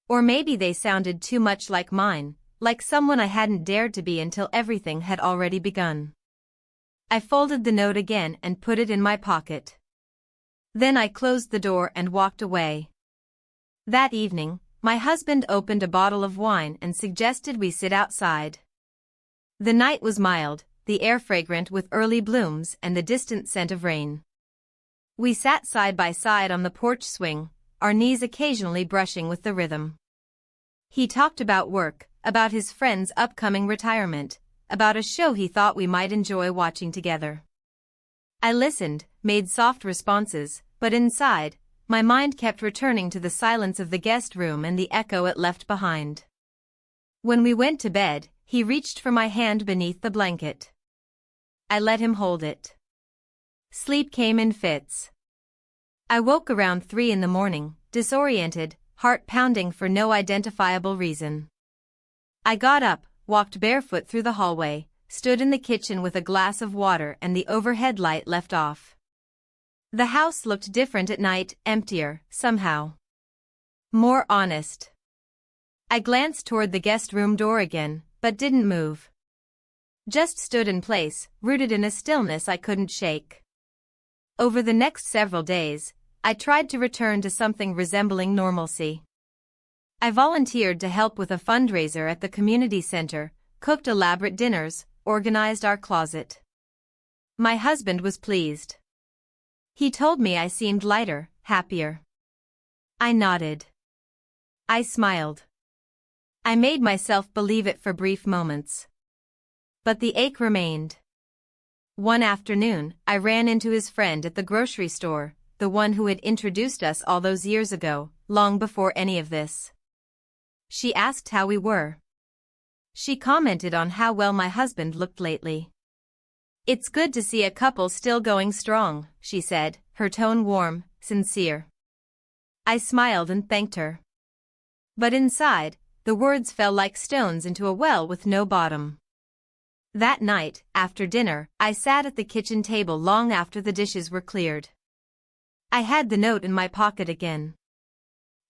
Or maybe they sounded too much like mine, like someone I hadn't dared to be until everything had already begun. I folded the note again and put it in my pocket. Then I closed the door and walked away. That evening, my husband opened a bottle of wine and suggested we sit outside. The night was mild, the air fragrant with early blooms and the distant scent of rain. We sat side by side on the porch swing, our knees occasionally brushing with the rhythm. He talked about work, about his friend's upcoming retirement, about a show he thought we might enjoy watching together. I listened, made soft responses, but inside, my mind kept returning to the silence of the guest room and the echo it left behind. When we went to bed, he reached for my hand beneath the blanket. I let him hold it. Sleep came in fits. I woke around 3 in the morning, disoriented, heart pounding for no identifiable reason. I got up, walked barefoot through the hallway, stood in the kitchen with a glass of water and the overhead light left off. The house looked different at night, emptier, somehow. More honest. I glanced toward the guest room door again, but didn't move. Just stood in place, rooted in a stillness I couldn't shake. Over the next several days, I tried to return to something resembling normalcy. I volunteered to help with a fundraiser at the community center, cooked elaborate dinners, organized our closet. My husband was pleased. He told me I seemed lighter, happier. I nodded. I smiled. I made myself believe it for brief moments. But the ache remained. One afternoon, I ran into his friend at the grocery store, the one who had introduced us all those years ago, long before any of this. She asked how we were. She commented on how well my husband looked lately. "It's good to see a couple still going strong," she said, her tone warm, sincere. I smiled and thanked her. But inside, the words fell like stones into a well with no bottom. That night, after dinner, I sat at the kitchen table long after the dishes were cleared. I had the note in my pocket again.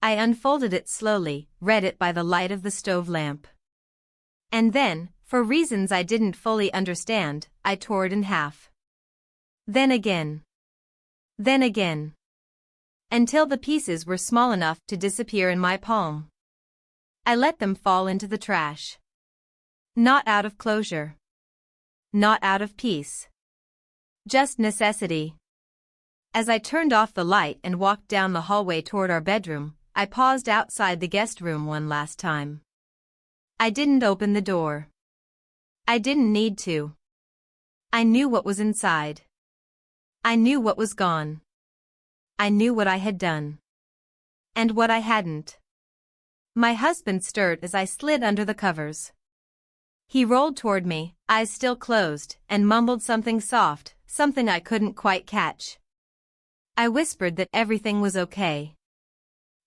I unfolded it slowly, read it by the light of the stove lamp. And then, for reasons I didn't fully understand, I tore it in half. Then again. Then again. Until the pieces were small enough to disappear in my palm. I let them fall into the trash. Not out of closure. Not out of peace. Just necessity. As I turned off the light and walked down the hallway toward our bedroom, I paused outside the guest room one last time. I didn't open the door. I didn't need to. I knew what was inside. I knew what was gone. I knew what I had done. And what I hadn't. My husband stirred as I slid under the covers. He rolled toward me, eyes still closed, and mumbled something soft, something I couldn't quite catch. I whispered that everything was okay.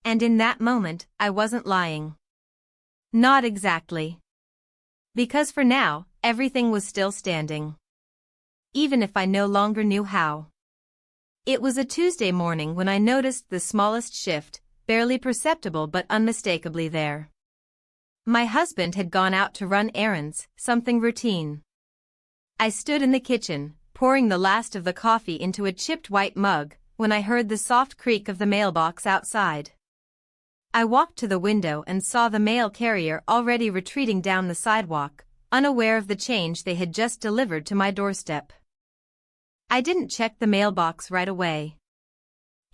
And in that moment, I wasn't lying. Not exactly. Because for now, everything was still standing. Even if I no longer knew how. It was a Tuesday morning when I noticed the smallest shift, barely perceptible but unmistakably there. My husband had gone out to run errands, something routine. I stood in the kitchen, pouring the last of the coffee into a chipped white mug, when I heard the soft creak of the mailbox outside. I walked to the window and saw the mail carrier already retreating down the sidewalk, unaware of the change they had just delivered to my doorstep. I didn't check the mailbox right away.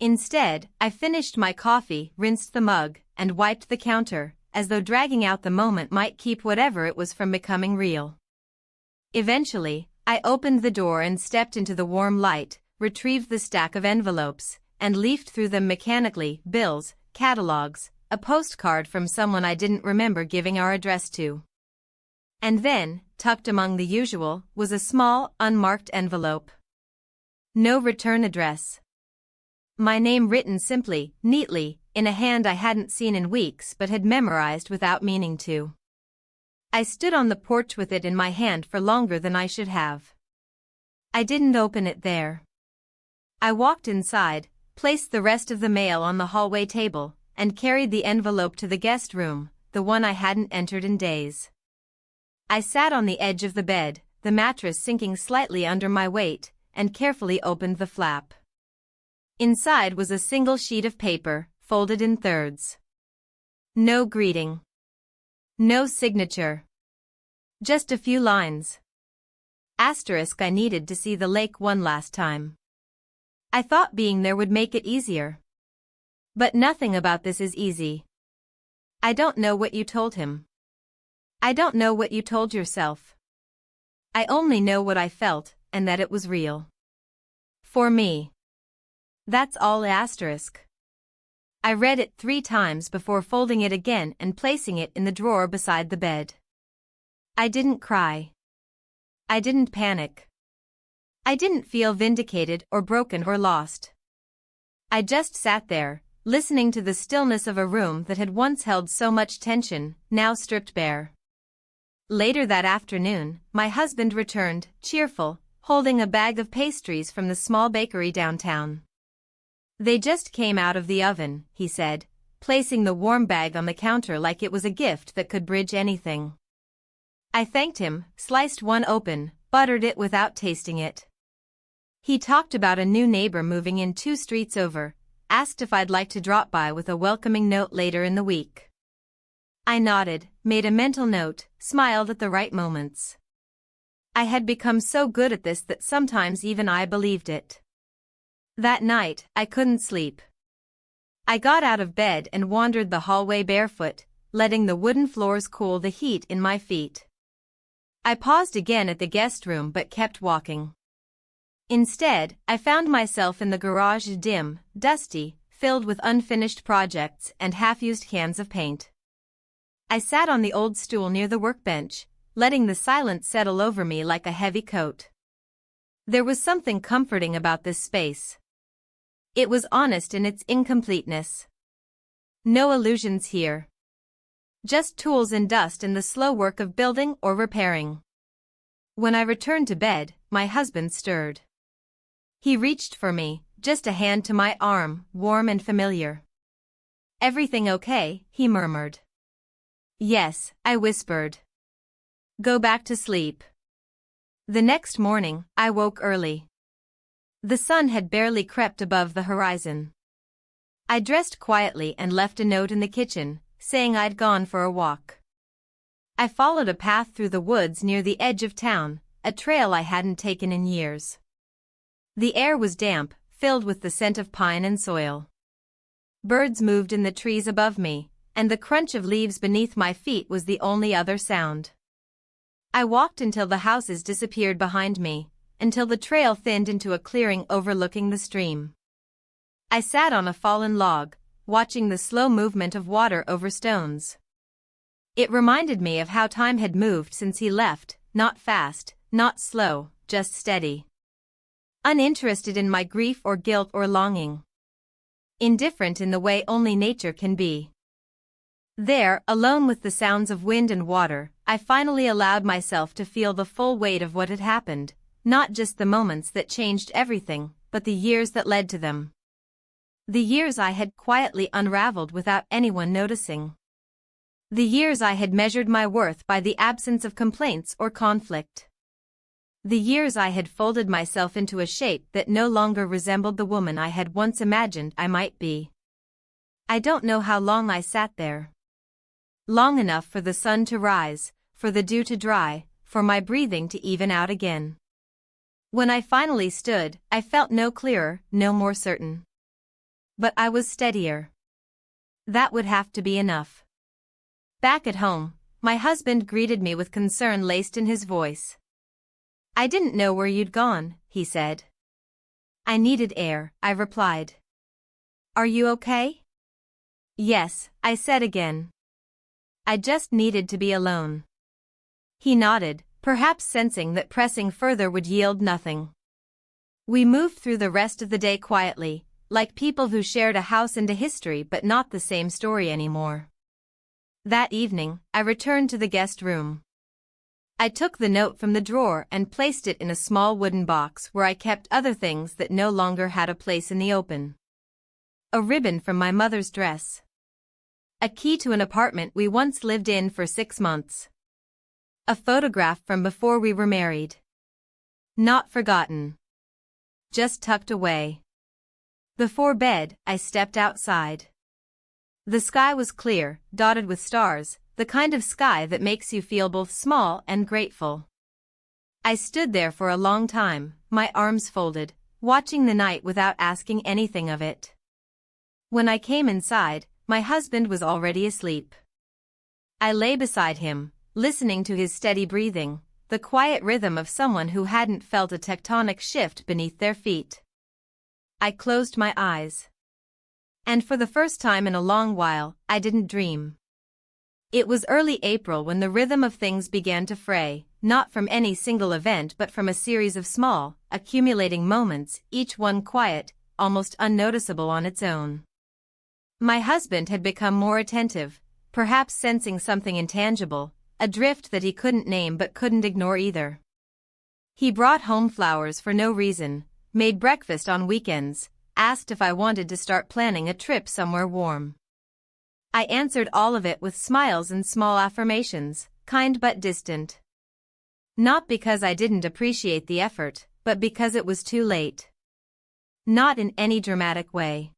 Instead, I finished my coffee, rinsed the mug, and wiped the counter, as though dragging out the moment might keep whatever it was from becoming real. Eventually, I opened the door and stepped into the warm light, retrieved the stack of envelopes, and leafed through them mechanically: bills, catalogs, a postcard from someone I didn't remember giving our address to. And then, tucked among the usual, was a small, unmarked envelope. No return address. My name written simply, neatly, in a hand I hadn't seen in weeks but had memorized without meaning to. I stood on the porch with it in my hand for longer than I should have. I didn't open it there. I walked inside, placed the rest of the mail on the hallway table, and carried the envelope to the guest room, the one I hadn't entered in days. I sat on the edge of the bed, the mattress sinking slightly under my weight, and carefully opened the flap. Inside was a single sheet of paper, folded in thirds. No greeting. No signature. Just a few lines. Asterisk: I needed to see the lake one last time. I thought being there would make it easier. But nothing about this is easy. I don't know what you told him. I don't know what you told yourself. I only know what I felt, and that it was real. For me. That's all. Asterisk. I read it 3 times before folding it again and placing it in the drawer beside the bed. I didn't cry. I didn't panic. I didn't feel vindicated or broken or lost. I just sat there, listening to the stillness of a room that had once held so much tension, now stripped bare. Later that afternoon, my husband returned, cheerful, holding a bag of pastries from the small bakery downtown. They just came out of the oven, he said, placing the warm bag on the counter like it was a gift that could bridge anything. I thanked him, sliced one open, buttered it without tasting it. He talked about a new neighbor moving in 2 streets over, asked if I'd like to drop by with a welcoming note later in the week. I nodded, made a mental note, smiled at the right moments. I had become so good at this that sometimes even I believed it. That night, I couldn't sleep. I got out of bed and wandered the hallway barefoot, letting the wooden floors cool the heat in my feet. I paused again at the guest room but kept walking. Instead, I found myself in the garage, dim, dusty, filled with unfinished projects and half-used cans of paint. I sat on the old stool near the workbench, letting the silence settle over me like a heavy coat. There was something comforting about this space. It was honest in its incompleteness. No illusions here. Just tools and dust and the slow work of building or repairing. When I returned to bed, my husband stirred. He reached for me, just a hand to my arm, warm and familiar. "Everything okay?" he murmured. "Yes," I whispered. "Go back to sleep." The next morning, I woke early. The sun had barely crept above the horizon. I dressed quietly and left a note in the kitchen, saying I'd gone for a walk. I followed a path through the woods near the edge of town, a trail I hadn't taken in years. The air was damp, filled with the scent of pine and soil. Birds moved in the trees above me, and the crunch of leaves beneath my feet was the only other sound. I walked until the houses disappeared behind me, until the trail thinned into a clearing overlooking the stream. I sat on a fallen log, watching the slow movement of water over stones. It reminded me of how time had moved since he left, not fast, not slow, just steady. uninterested in my grief or guilt or longing. Indifferent in the way only nature can be. There, alone with the sounds of wind and water, I finally allowed myself to feel the full weight of what had happened, not just the moments that changed everything, but the years that led to them. The years I had quietly unraveled without anyone noticing. The years I had measured my worth by the absence of complaints or conflict. The years I had folded myself into a shape that no longer resembled the woman I had once imagined I might be. I don't know how long I sat there. Long enough for the sun to rise, for the dew to dry, for my breathing to even out again. When I finally stood, I felt no clearer, no more certain. But I was steadier. That would have to be enough. Back at home, my husband greeted me with concern laced in his voice. "I didn't know where you'd gone," he said. "I needed air," I replied. "Are you okay?" "Yes," I said again. "I just needed to be alone." He nodded, perhaps sensing that pressing further would yield nothing. We moved through the rest of the day quietly, like people who shared a house and a history but not the same story anymore. That evening, I returned to the guest room. I took the note from the drawer and placed it in a small wooden box where I kept other things that no longer had a place in the open. A ribbon from my mother's dress. A key to an apartment we once lived in for 6 months. A photograph from before we were married. Not forgotten. Just tucked away. Before bed, I stepped outside. The sky was clear, dotted with stars, the kind of sky that makes you feel both small and grateful. I stood there for a long time, my arms folded, watching the night without asking anything of it. When I came inside, my husband was already asleep. I lay beside him, listening to his steady breathing, the quiet rhythm of someone who hadn't felt a tectonic shift beneath their feet. I closed my eyes. And for the first time in a long while, I didn't dream. It was early April when the rhythm of things began to fray, not from any single event but from a series of small, accumulating moments, each one quiet, almost unnoticeable on its own. My husband had become more attentive, perhaps sensing something intangible, a drift that he couldn't name but couldn't ignore either. He brought home flowers for no reason, made breakfast on weekends, asked if I wanted to start planning a trip somewhere warm. I answered all of it with smiles and small affirmations, kind but distant. Not because I didn't appreciate the effort, but because it was too late. Not in any dramatic way.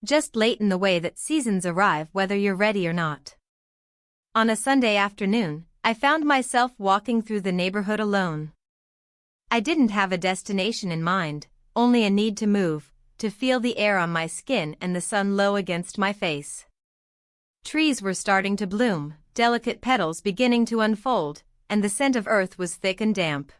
Just late in the way that seasons arrive whether you're ready or not. On a Sunday afternoon, I found myself walking through the neighborhood alone. I didn't have a destination in mind, only a need to move, to feel the air on my skin and the sun low against my face. Trees were starting to bloom, delicate petals beginning to unfold, and the scent of earth was thick and damp.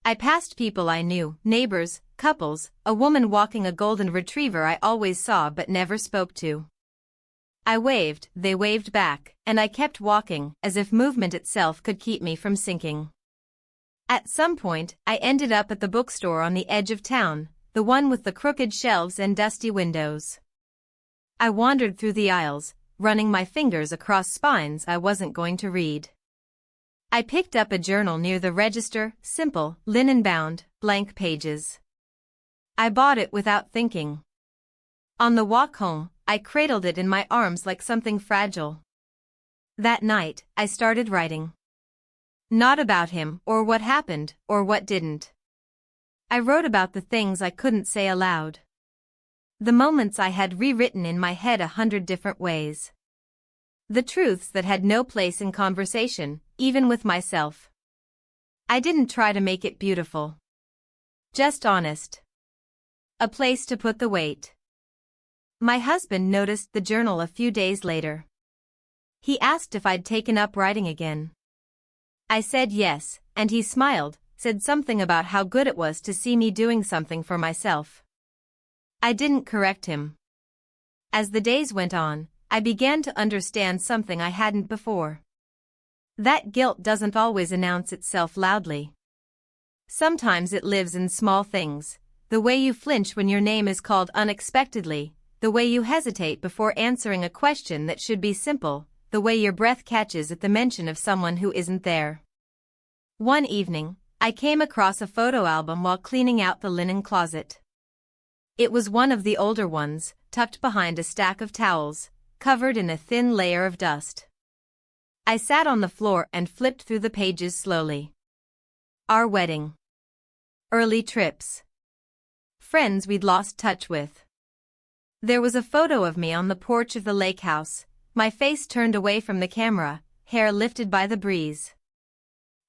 I passed people I knew, neighbors, couples, a woman walking a golden retriever I always saw but never spoke to. I waved, they waved back, and I kept walking, as if movement itself could keep me from sinking. At some point, I ended up at the bookstore on the edge of town, the one with the crooked shelves and dusty windows. I wandered through the aisles, running my fingers across spines I wasn't going to read. I picked up a journal near the register, simple, linen-bound, blank pages. I bought it without thinking. On the walk home, I cradled it in my arms like something fragile. That night, I started writing. Not about him, or what happened, or what didn't. I wrote about the things I couldn't say aloud. The moments I had rewritten in my head 100 different ways. The truths that had no place in conversation, even with myself. I didn't try to make it beautiful. Just honest. A place to put the weight. My husband noticed the journal a few days later. He asked if I'd taken up writing again. I said yes, and he smiled, said something about how good it was to see me doing something for myself. I didn't correct him. As the days went on, I began to understand something I hadn't before. That guilt doesn't always announce itself loudly. Sometimes it lives in small things. The way you flinch when your name is called unexpectedly, the way you hesitate before answering a question that should be simple, the way your breath catches at the mention of someone who isn't there. One evening, I came across a photo album while cleaning out the linen closet. It was one of the older ones, tucked behind a stack of towels, covered in a thin layer of dust. I sat on the floor and flipped through the pages slowly. Our wedding. Early trips. Friends we'd lost touch with. There was a photo of me on the porch of the lake house, my face turned away from the camera, hair lifted by the breeze.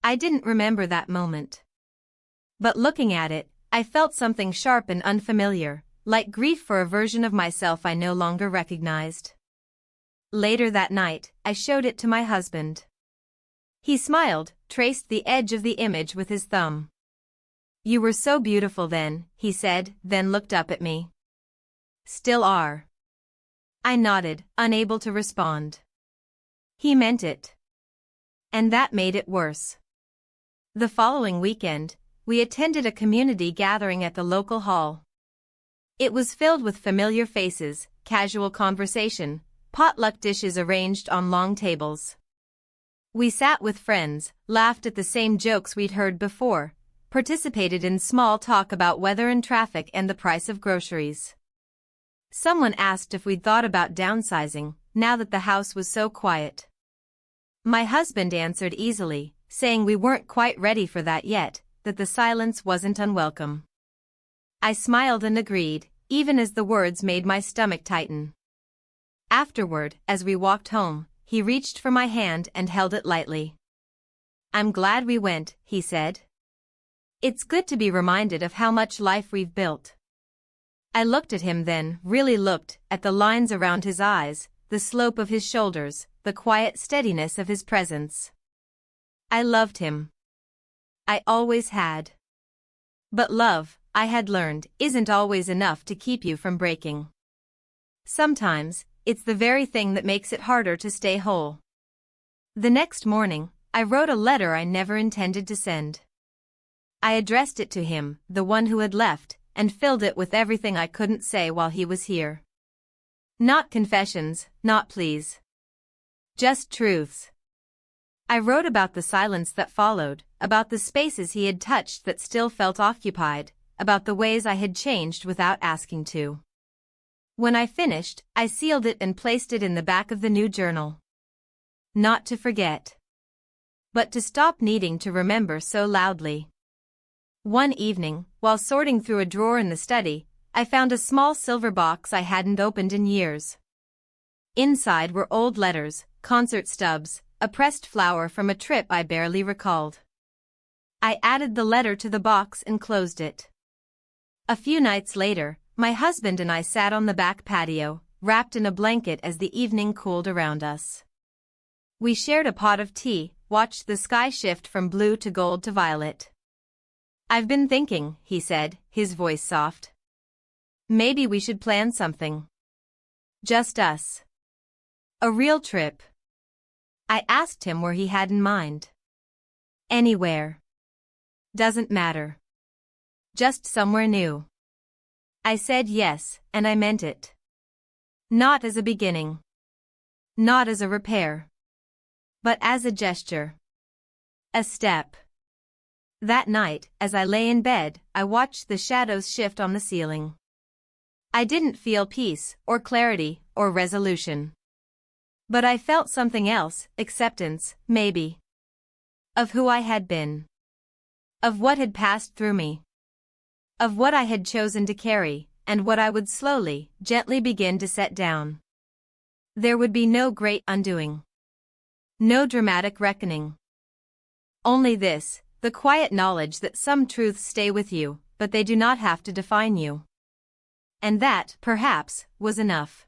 I didn't remember that moment. But looking at it, I felt something sharp and unfamiliar, like grief for a version of myself I no longer recognized. Later that night, I showed it to my husband. He smiled, traced the edge of the image with his thumb. "You were so beautiful then," he said, then looked up at me. "Still are." I nodded, unable to respond. He meant it. And that made it worse. The following weekend, we attended a community gathering at the local hall. It was filled with familiar faces, casual conversation, potluck dishes arranged on long tables. We sat with friends, laughed at the same jokes we'd heard before, participated in small talk about weather and traffic and the price of groceries. Someone asked if we'd thought about downsizing, now that the house was so quiet. My husband answered easily, saying we weren't quite ready for that yet, that the silence wasn't unwelcome. I smiled and agreed, even as the words made my stomach tighten. Afterward, as we walked home, he reached for my hand and held it lightly. "I'm glad we went," he said. "It's good to be reminded of how much life we've built." I looked at him then, really looked, at the lines around his eyes, the slope of his shoulders, the quiet steadiness of his presence. I loved him. I always had. But love, I had learned, isn't always enough to keep you from breaking. Sometimes, it's the very thing that makes it harder to stay whole. The next morning, I wrote a letter I never intended to send. I addressed it to him, the one who had left, and filled it with everything I couldn't say while he was here. Not confessions, not pleas. Just truths. I wrote about the silence that followed, about the spaces he had touched that still felt occupied, about the ways I had changed without asking to. When I finished, I sealed it and placed it in the back of the new journal. Not to forget. But to stop needing to remember so loudly. One evening, while sorting through a drawer in the study, I found a small silver box I hadn't opened in years. Inside were old letters, concert stubs, a pressed flower from a trip I barely recalled. I added the letter to the box and closed it. A few nights later, my husband and I sat on the back patio, wrapped in a blanket as the evening cooled around us. We shared a pot of tea, watched the sky shift from blue to gold to violet. "I've been thinking," he said, his voice soft. "Maybe we should plan something. Just us. A real trip." I asked him where he had in mind. "Anywhere. Doesn't matter. Just somewhere new." I said yes, and I meant it. Not as a beginning. Not as a repair. But as a gesture. A step. That night, as I lay in bed, I watched the shadows shift on the ceiling. I didn't feel peace, or clarity, or resolution. But I felt something else, acceptance, maybe. Of who I had been. Of what had passed through me. Of what I had chosen to carry, and what I would slowly, gently begin to set down. There would be no great undoing. No dramatic reckoning. Only this, the quiet knowledge that some truths stay with you, but they do not have to define you. And that, perhaps, was enough.